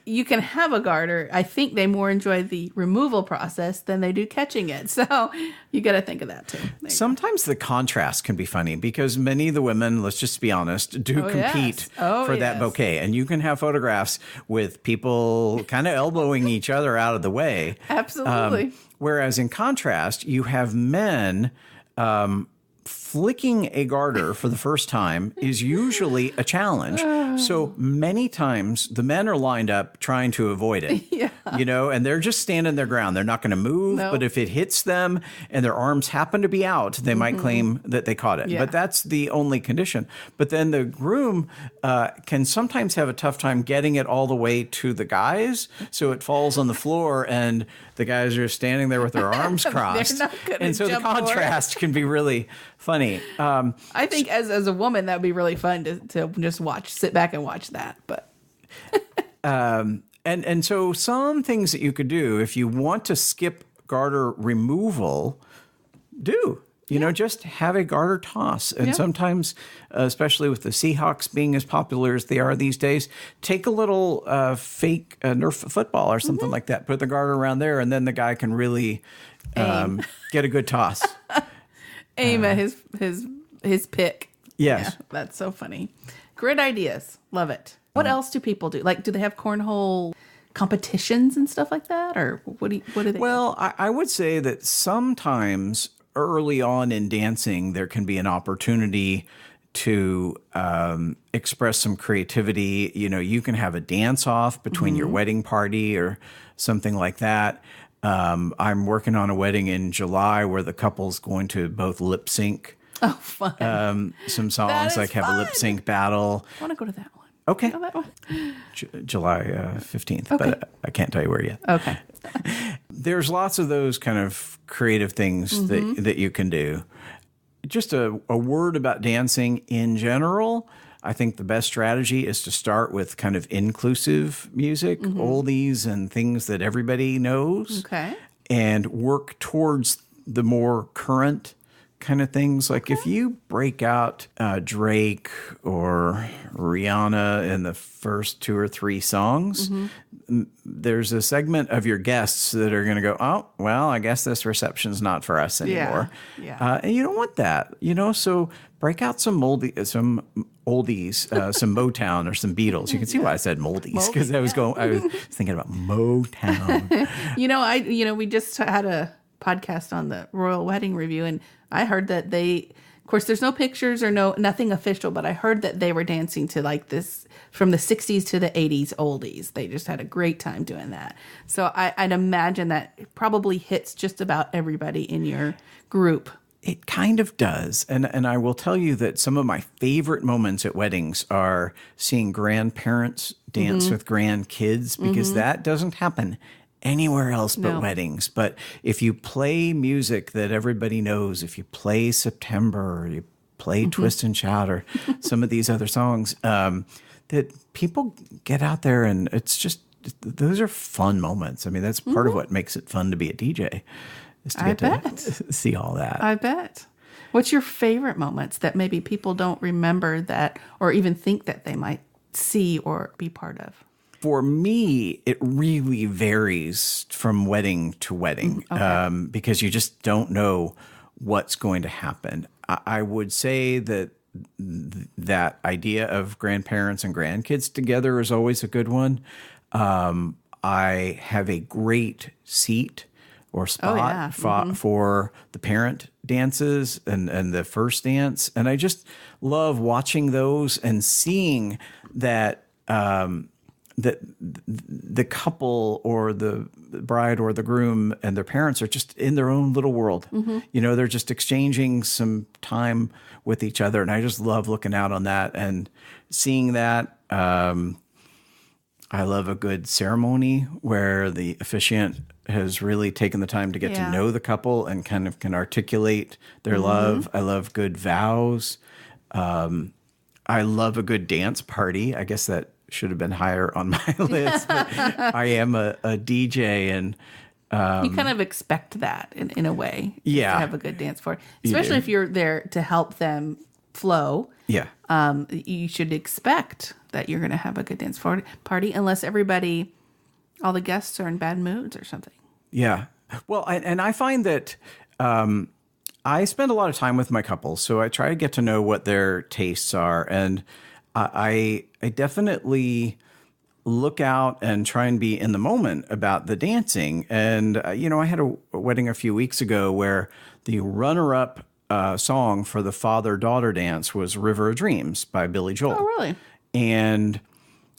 you can have a garter. I think they more enjoy the removal process than they do catching it. So you got to think of that too. Sometimes the contrast can be funny because many of the women, let's just be honest, do compete for that bouquet. And you can have photographs with people kind of elbowing each other out of the way. Absolutely. Whereas in contrast, you have men flicking a garter for the first time is usually a challenge. So many times the men are lined up trying to avoid it, and they're just standing their ground. They're not going to move, but if it hits them and their arms happen to be out, they might claim that they caught it. Yeah. But that's the only condition. But then the groom can sometimes have a tough time getting it all the way to the guys. So it falls on the floor and the guys are standing there with their arms crossed. And so the contrast can be really funny. I think as a woman, that would be really fun to just sit back and watch that. But and so some things that you could do if you want to skip garter removal, just have a garter toss. And sometimes, especially with the Seahawks being as popular as they are these days, take a little fake Nerf football or something like that. Put the garter around there, and then the guy can really get a good toss. Aim at his pick. Yes. Yeah, that's so funny. Great ideas. Love it. What else do people do? Like, do they have cornhole competitions and stuff like that? Or what do they Well, I would say that sometimes early on in dancing, there can be an opportunity to express some creativity. You can have a dance off between your wedding party or something like that. I'm working on a wedding in July where the couple's going to both lip sync. Oh, fun. Some songs, like have a lip sync battle. I want to go to that one. Okay. You know that one? July 15th, Okay. but I can't tell you where yet. Okay. There's lots of those kind of creative things that you can do. Just a word about dancing in general. I think the best strategy is to start with kind of inclusive music, oldies and things that everybody knows. Okay. And work towards the more current kind of things. Like if you break out Drake or Rihanna in the first 2 or 3 songs, there's a segment of your guests that are going to go, oh, well, I guess this reception's not for us anymore. Yeah. And you don't want that, so break out some oldies, some Motown or some Beatles. You can see why I said moldies, because I was thinking about Motown. We just had a podcast on the Royal Wedding Review, and I heard that of course, there's no pictures or nothing official, but I heard that they were dancing to like this from the 60s to the 80s oldies. They just had a great time doing that. So I'd imagine that it probably hits just about everybody in your group. It kind of does. And I will tell you that some of my favorite moments at weddings are seeing grandparents dance with grandkids, because that doesn't happen anywhere else but weddings. But if you play music that everybody knows, if you play September, or you play Twist and Shout, or some of these other songs, that people get out there, and it's just, those are fun moments. I mean, that's part of what makes it fun to be a DJ, is to get to see all that. I bet. What's your favorite moments that maybe people don't remember that, or even think that they might see or be part of? For me, it really varies from wedding to wedding, because you just don't know what's going to happen. I would say that that idea of grandparents and grandkids together is always a good one. I have a great seat or spot for the parent dances and the first dance. And I just love watching those and seeing that that the couple or the bride or the groom and their parents are just in their own little world. They're just exchanging some time with each other. And I just love looking out on that and seeing that. I love a good ceremony where the officiant has really taken the time to get to know the couple and kind of can articulate their love. I love good vows. I love a good dance party. I guess that should have been higher on my list. But I am a DJ, and You kind of expect that in a way. Yeah. To have a good dance party. Especially if you're there to help them flow. Yeah. You should expect that you're going to have a good dance party unless all the guests are in bad moods or something. Yeah. Well, and I find that I spend a lot of time with my couples, so I try to get to know what their tastes are. And I definitely look out and try and be in the moment about the dancing. And, I had a wedding a few weeks ago where the runner-up song for the father-daughter dance was River of Dreams by Billy Joel. Oh, really? And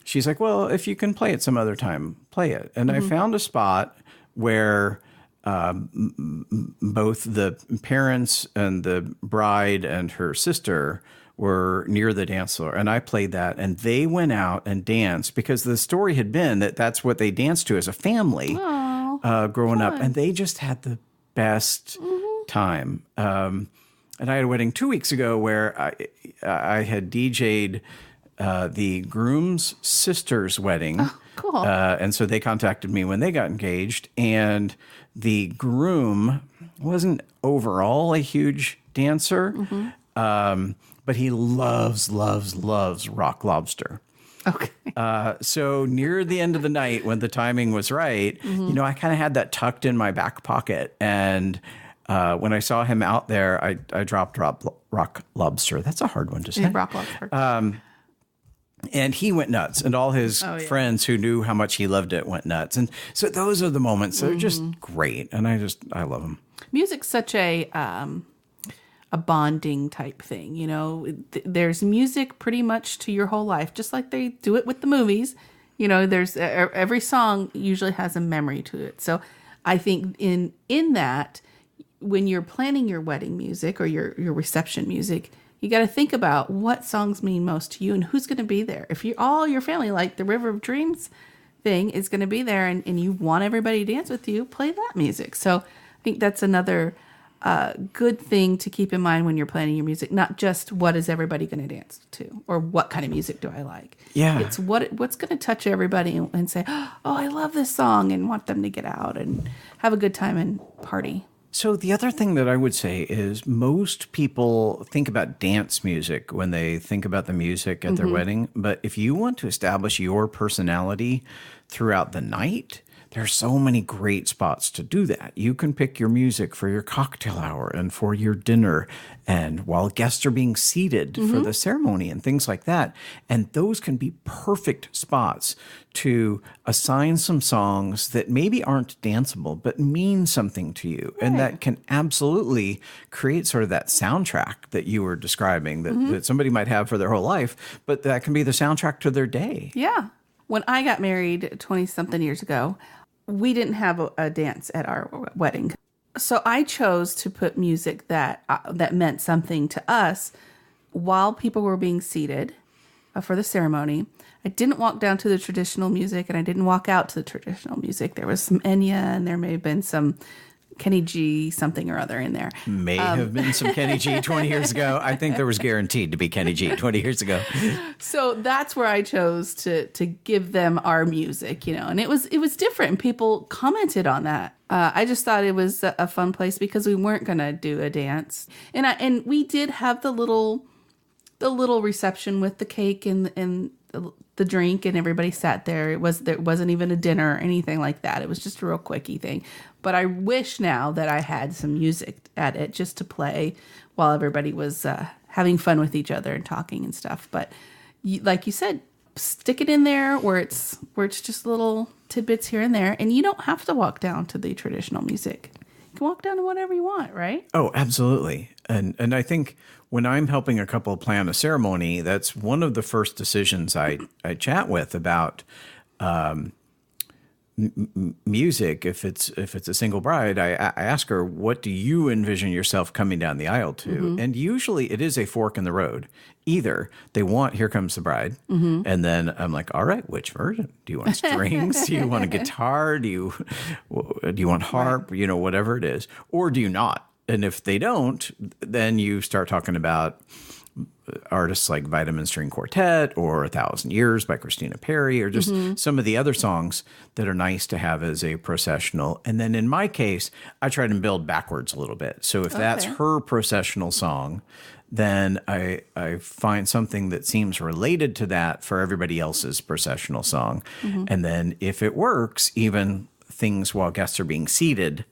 she's like, well, if you can play it some other time, play it. And I found a spot where both the parents and the bride and her sister were near the dance floor. And I played that, and they went out and danced because the story had been that that's what they danced to as a family growing up. And they just had the best time. And I had a wedding 2 weeks ago where I had DJ'd the groom's sister's wedding. Oh, cool. And so they contacted me when they got engaged. And the groom wasn't overall a huge dancer, but he loves Rock Lobster. Okay. So near the end of the night, when the timing was right, I kind of had that tucked in my back pocket. And when I saw him out there, I dropped Rock Lobster. That's a hard one to say. Rock Lobster. And he went nuts, and all his friends who knew how much he loved it went nuts. And so those are the moments that are just great. And I love them. Music's such a bonding type thing. There's music pretty much to your whole life, just like they do it with the movies. There's every song usually has a memory to it. So I think in that, when you're planning your wedding music or your reception music, you got to think about what songs mean most to you and who's going to be there. If all your family, like the River of Dreams thing, is going to be there and you want everybody to dance with you, play that music. So I think that's another good thing to keep in mind when you're planning your music, not just what is everybody going to dance to or what kind of music do I like. Yeah. It's what's going to touch everybody and say, oh, I love this song, and want them to get out and have a good time and party. So the other thing that I would say is most people think about dance music when they think about the music at their wedding. But if you want to establish your personality throughout the night, there's so many great spots to do that. You can pick your music for your cocktail hour and for your dinner, and while guests are being seated for the ceremony and things like that. And those can be perfect spots to assign some songs that maybe aren't danceable, but mean something to you. Right. And that can absolutely create sort of that soundtrack that you were describing that somebody might have for their whole life, but that can be the soundtrack to their day. Yeah. When I got married 20-something years ago, we didn't have a dance at our wedding. So I chose to put music that meant something to us while people were being seated for the ceremony. I didn't walk down to the traditional music, and I didn't walk out to the traditional music. There was some Enya, and there may have been some Kenny G something or other in there. May have been some Kenny G 20 years ago. I think there was guaranteed to be Kenny G 20 years ago. So that's where I chose to give them our music, and it was different. And people commented on that. I just thought it was a fun place because we weren't going to do a dance. And we did have the little reception with the cake and the drink, and everybody sat there. There wasn't even a dinner or anything like that. It was just a real quickie thing. But I wish now that I had some music at it just to play while everybody was having fun with each other and talking and stuff. But like you said, stick it in there where it's just little tidbits here and there, and you don't have to walk down to the traditional music. You can walk down to whatever you want, right? Oh, absolutely. And I think when I'm helping a couple plan a ceremony, that's one of the first decisions I chat with about music. If it's a single bride, I ask her, what do you envision yourself coming down the aisle to? And usually it is a fork in the road. Either they want Here Comes the Bride, and then I'm like, all right, which version? Do you want strings? Do you want a guitar? Do you want harp? Right. Whatever it is. Or do you not? And if they don't, then you start talking about artists like Vitamin String Quartet or 1,000 Years by Christina Perri, or just some of the other songs that are nice to have as a processional. And then in my case, I try to build backwards a little bit. So if that's her processional song, then I find something that seems related to that for everybody else's processional song. And then if it works, even things while guests are being seated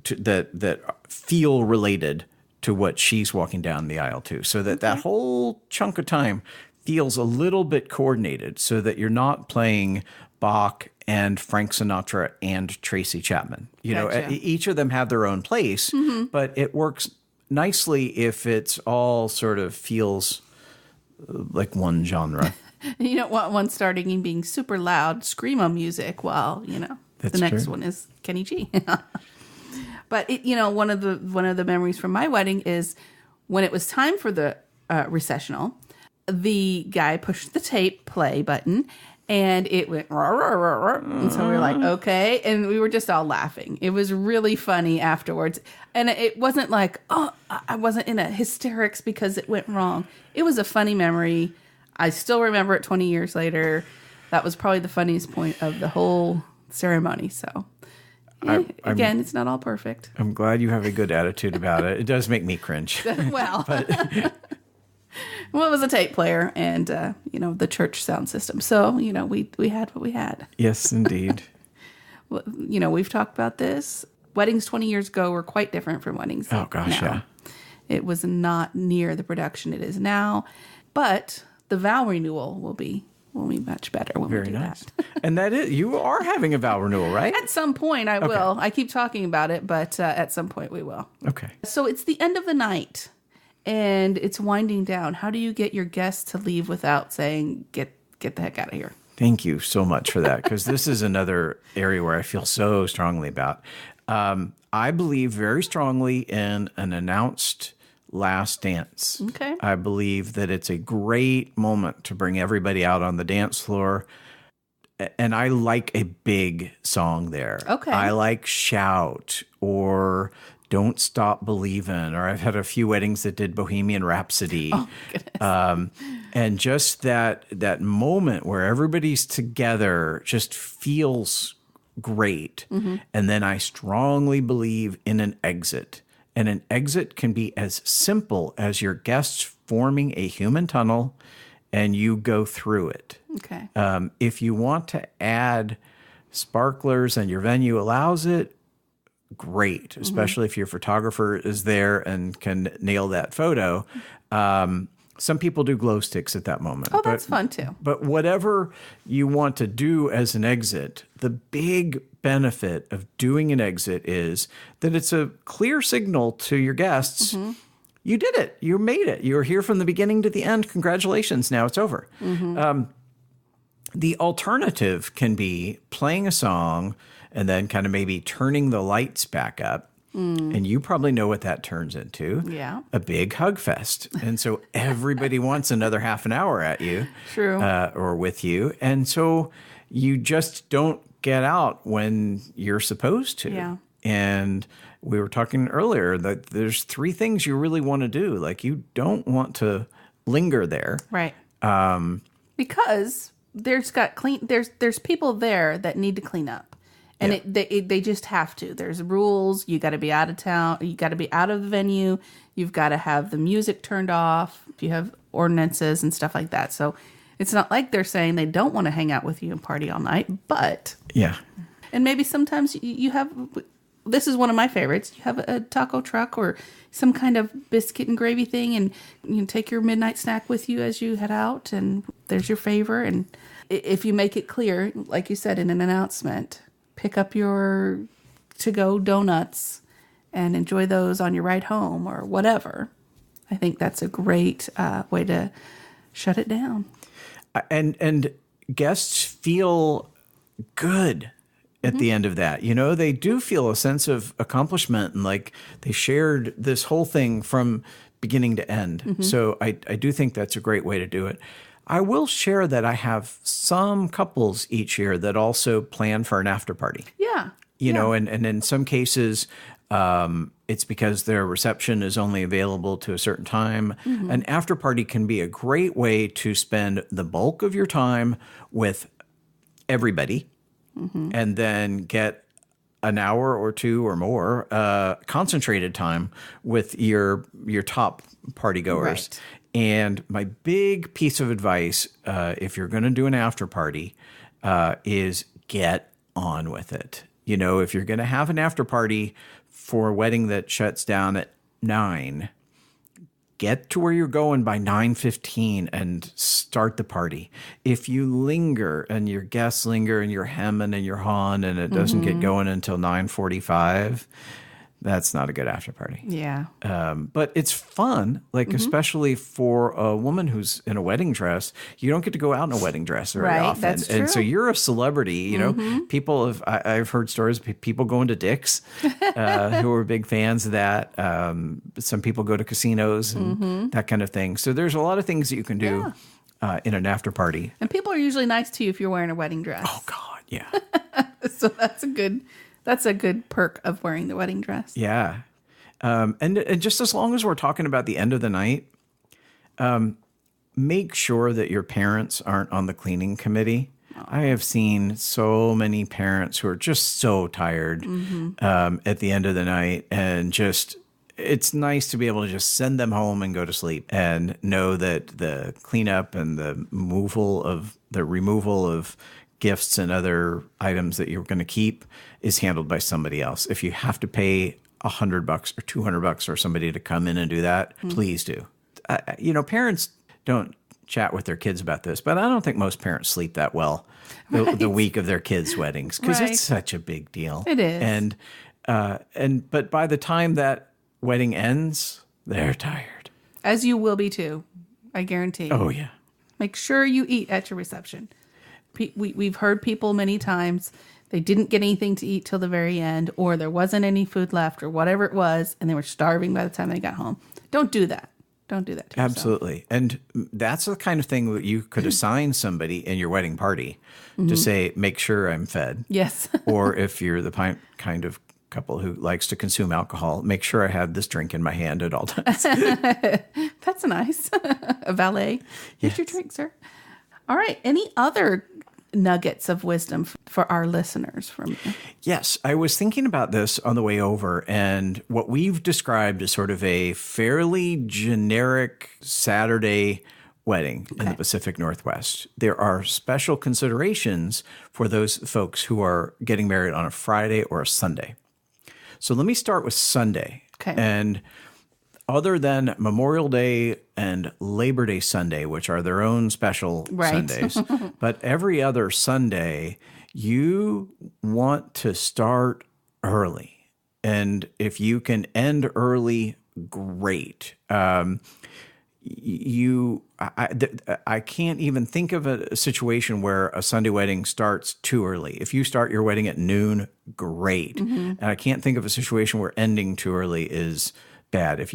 that feel related to what she's walking down the aisle to, so that that whole chunk of time feels a little bit coordinated, so that you're not playing Bach and Frank Sinatra and Tracy Chapman. You know, each of them have their own place, but it works nicely if it's all sort of feels like one genre. You don't want one starting and being super loud screamo music while, you know, That's the next true. one is Kenny G. But it, you know, one of the memories from my wedding is when it was time for the recessional, the guy pushed the tape play button and it went rah, rah, rah, rah. And so we were like, okay, and we were just all laughing. It was really funny afterwards, and it wasn't like, oh, I wasn't in a hysterics because it went wrong. It was a funny memory. I still remember it 20 years later. That was probably the funniest point of the whole ceremony. So again, it's not all perfect. I'm glad you have a good attitude about it. It does make me cringe. Well, well, it was a tape player and, you know, the church sound system. So, you know, we had what we had. Yes, indeed. Well, you know, we've talked about this. Weddings 20 years ago were quite different from weddings Oh, gosh, now. yeah. It was not near the production it is now. But the vow renewal will be much better when Very we do nice. that. And that is, you are having a vow renewal, right? At some point, I will. I keep talking about it, but at some point we will. Okay. So it's the end of the night, and it's winding down. How do you get your guests to leave without saying, get the heck out of here? Thank you so much for that, because this is another area where I feel so strongly about. I believe very strongly in an announced last dance. Okay. I believe that it's a great moment to bring everybody out on the dance floor. And I like a big song there. Okay. I like Shout or Don't Stop Believin', or I've had a few weddings that did Bohemian Rhapsody. Oh, goodness. And just that moment where everybody's together just feels great. And then I strongly believe in an exit. And an exit can be as simple as your guests forming a human tunnel and you go through it. Okay. If you want to add sparklers and your venue allows it, great, especially if your photographer is there and can nail that photo. Some people do glow sticks at that moment. Oh, that's fun too. But whatever you want to do as an exit, the big benefit of doing an exit is that it's a clear signal to your guests. You did it. You made it. You were here from the beginning to the end. Congratulations. Now it's over. The alternative can be playing a song and then kind of maybe turning the lights back up. And you probably know what that turns into. Yeah. A big hug fest. And so everybody wants another half an hour at you. True. Or with you. And so you just don't get out when you're supposed to. Yeah. And we were talking earlier that there's three things you really want to do. Like you don't want to linger there. Right. Because there's people there that need to clean up. And they just have to. There's rules. You got to be out of town. You got to be out of the venue. You've got to have the music turned off. You have ordinances and stuff like that. So it's not like they're saying they don't want to hang out with you and party all night. But Yeah. and maybe sometimes you have. This is one of my favorites. You have a taco truck or some kind of biscuit and gravy thing, and you can take your midnight snack with you as you head out. And there's your favor. And if you make it clear, like you said in an announcement, pick up your to-go donuts and enjoy those on your ride home or whatever. I think that's a great way to shut it down. And guests feel good at the end of that. You know, they do feel a sense of accomplishment and like they shared this whole thing from beginning to end. So I do think that's a great way to do it. I will share that I have some couples each year that also plan for an after party. Yeah. You know, and in some cases, It's because their reception is only available to a certain time. An after party can be a great way to spend the bulk of your time with everybody and then get an hour or two or more concentrated time with your top party goers. Right. And my big piece of advice, if you're going to do an after party, is get on with it. You know, if you're going to have an after party for a wedding that shuts down at 9, get to where you're going by 9:15 and start the party. If you linger and your guests linger and you're hemming and you're hawing and it doesn't get going until 9:45, that's not a good after party. Yeah. But it's fun, like especially for a woman who's in a wedding dress. You don't get to go out in a wedding dress very Right, often, that's and so true. you're a celebrity. You know, people have. I've heard stories of people going to Dick's who are big fans of that. Some people go to casinos and that kind of thing. So there's a lot of things that you can do in an after party. And people are usually nice to you if you're wearing a wedding dress. Oh God, yeah. So that's a good perk of wearing the wedding dress. Yeah. And just as long as we're talking about the end of the night, make sure that your parents aren't on the cleaning committee. I have seen so many parents who are just so tired at the end of the night, and just it's nice to be able to just send them home and go to sleep and know that the cleanup and the removal of gifts and other items that you're going to keep is handled by somebody else. If you have to pay $100 or $200 for somebody to come in and do that, please do. Parents don't chat with their kids about this, but I don't think most parents sleep that well the week of their kids' weddings because Right. it's such a big deal. It is. But by the time that wedding ends, they're tired. As you will be too, I guarantee. Oh yeah. Make sure you eat at your reception. We've heard people many times, they didn't get anything to eat till the very end, or there wasn't any food left, or whatever it was, and they were starving by the time they got home. Don't do that. Don't do that to yourself. Absolutely. And that's the kind of thing that you could assign somebody in your wedding party to say, make sure I'm fed. Yes. Or if you're the kind of couple who likes to consume alcohol, make sure I have this drink in my hand at all times. That's nice. A valet. Here's your drink, sir. All right. Any other nuggets of wisdom for our listeners from you? Yes, I was thinking about this on the way over, and what we've described as sort of a fairly generic Saturday wedding in the Pacific Northwest. There are special considerations for those folks who are getting married on a Friday or a Sunday. So let me start with Sunday. Okay. And other than Memorial Day and Labor Day Sunday, which are their own special Right. Sundays, but every other Sunday, you want to start early. And if you can end early, great. I can't even think of a situation where a Sunday wedding starts too early. If you start your wedding at noon, great. And I can't think of a situation where ending too early is bad. If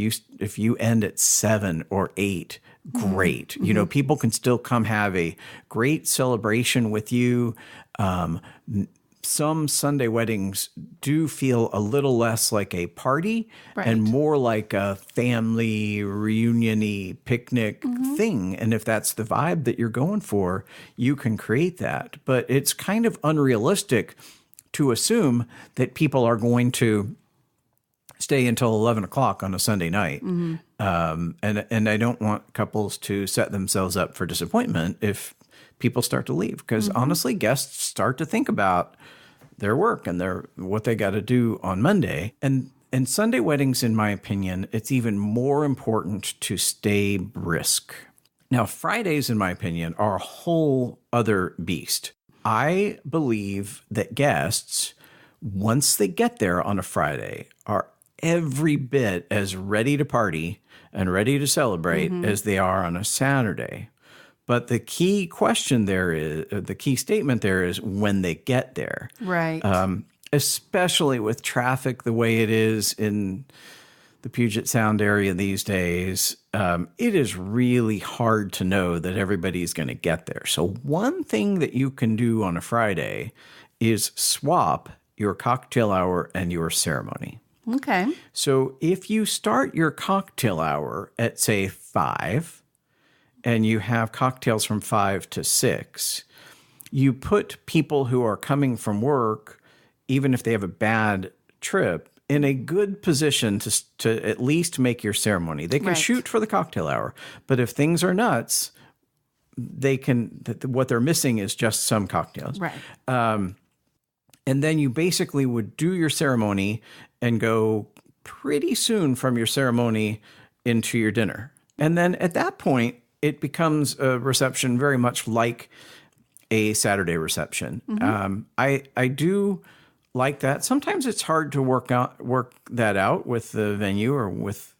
you end at 7 or 8, great. You know, people can still come have a great celebration with you. Some Sunday weddings do feel a little less like a party and more like a family reunion-y picnic thing. And if that's the vibe that you're going for, you can create that. But it's kind of unrealistic to assume that people are going to stay until 11 o'clock on a Sunday night. And I don't want couples to set themselves up for disappointment if people start to leave. Because honestly, guests start to think about their work and what they got to do on Monday. And Sunday weddings, in my opinion, it's even more important to stay brisk. Now, Fridays, in my opinion, are a whole other beast. I believe that guests, once they get there on a Friday, are every bit as ready to party and ready to celebrate as they are on a Saturday. But the key question there is, the key statement there is when they get there. Right. Especially with traffic the way it is in the Puget Sound area these days, it is really hard to know that everybody's going to get there. So one thing that you can do on a Friday is swap your cocktail hour and your ceremony. Okay. So if you start your cocktail hour at, say, 5, and you have cocktails from 5 to 6, you put people who are coming from work, even if they have a bad trip, in a good position to at least make your ceremony. They can shoot for the cocktail hour, but if things are nuts, what they're missing is just some cocktails. Right. And then you basically would do your ceremony and go pretty soon from your ceremony into your dinner. And then at that point, it becomes a reception very much like a Saturday reception. I do like that. Sometimes it's hard to work that out with the venue or with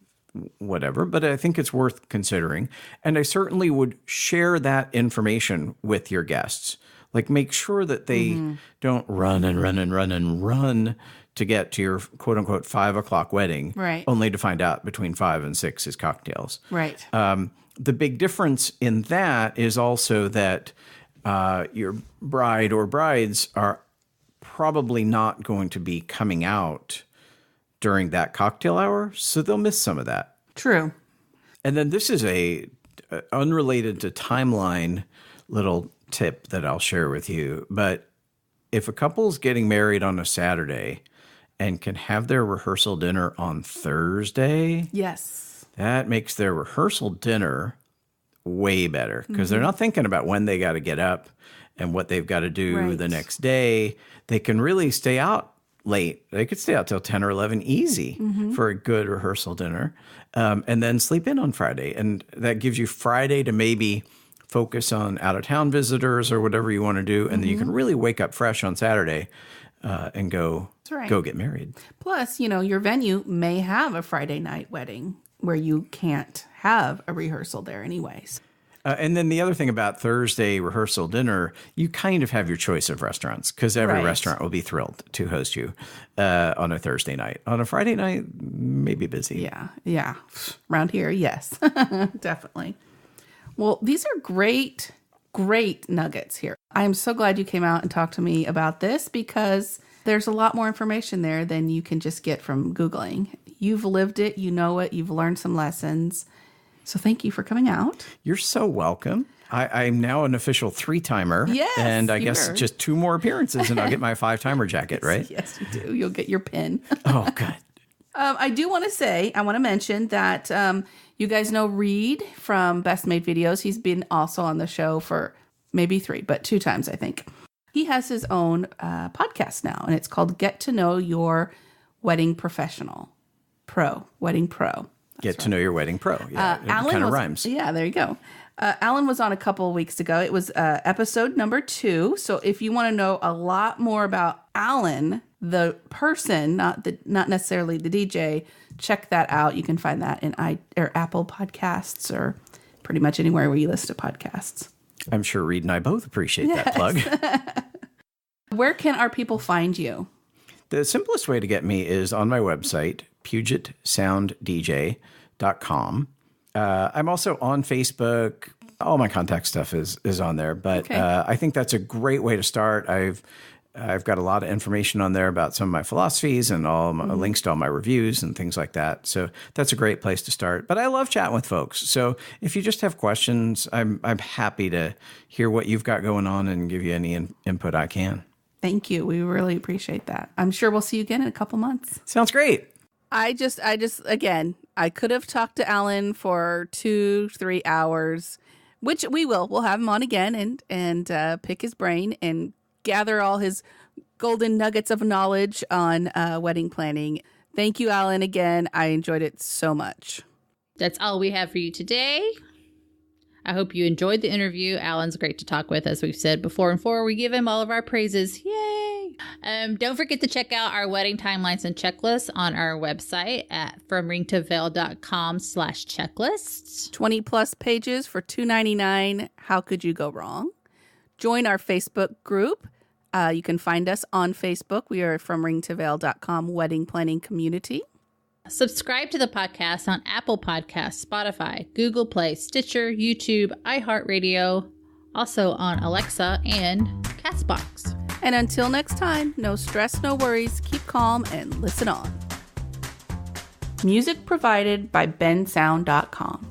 whatever, but I think it's worth considering. And I certainly would share that information with your guests. Like, make sure that they don't run to get to your quote unquote 5 o'clock wedding, only to find out between 5 and 6 is cocktails. Right. The big difference in that is also that your bride or brides are probably not going to be coming out during that cocktail hour, so they'll miss some of that. True. And then this is a unrelated to timeline little tip that I'll share with you. But if a couple's getting married on a Saturday and can have their rehearsal dinner on Thursday, yes, that makes their rehearsal dinner way better because they're not thinking about when they got to get up and what they've got to do the next day. They can really stay out late. They could stay out till 10 or 11 easy for a good rehearsal dinner, and then sleep in on Friday. And that gives you Friday to maybe focus on out-of-town visitors or whatever you want to do. And then you can really wake up fresh on Saturday and go get married. Plus, your venue may have a Friday night wedding where you can't have a rehearsal there anyways. And then the other thing about Thursday rehearsal dinner, you kind of have your choice of restaurants because every restaurant will be thrilled to host you on a Thursday night. On a Friday night, maybe busy. Yeah. Around here, yes, definitely. Well, these are great nuggets here. I'm so glad you came out and talked to me about this because there's a lot more information there than you can just get from Googling. You've lived it, you know it, you've learned some lessons. So thank you for coming out. You're so welcome. I'm now an official 3-timer. Yes, and I guess just 2 more appearances and I'll get my 5-timer jacket, right? Yes, you do. You'll get your pin. Oh, good. I do want to mention that you guys know Reed from Best Made Videos. He's been also on the show for maybe 3, but 2 times, I think. He has his own podcast now, and it's called Get to Know Your Wedding Professional. Wedding Pro. Get to know your wedding pro. Yeah, it kind of rhymes. Yeah, there you go. Alan was on a couple of weeks ago. It was episode number 2. So if you want to know a lot more about Alan, the person, not necessarily the DJ, check that out. You can find that in Apple Podcasts or pretty much anywhere where you listen to podcasts. I'm sure Reed and I both appreciate that plug. Where can our people find you? The simplest way to get me is on my website, PugetSoundDJ.com. I'm also on Facebook. All my contact stuff is on there, but I think that's a great way to start. I've got a lot of information on there about some of my philosophies and all my links to all my reviews and things like that. So that's a great place to start. But I love chatting with folks. So if you just have questions, I'm happy to hear what you've got going on and give you any input I can. Thank you. We really appreciate that. I'm sure we'll see you again in a couple months. Sounds great. I again, I could have talked to Alan for 2-3 hours, which we will. We'll have him on again and pick his brain and gather all his golden nuggets of knowledge on wedding planning. Thank you, Alan, again. I enjoyed it so much. That's all we have for you today. I hope you enjoyed the interview. Alan's great to talk with, as we've said before and we give him all of our praises. Yay! Don't forget to check out our wedding timelines and checklists on our website at fromringtoveil.com/checklists. 20 plus pages for $2.99. How could you go wrong? Join our Facebook group. You can find us on Facebook. We are fromringtoveil.com wedding planning community. Subscribe to the podcast on Apple Podcasts, Spotify, Google Play, Stitcher, YouTube, iHeartRadio, also on Alexa and Castbox. And until next time, no stress, no worries, keep calm and listen on. Music provided by bensound.com.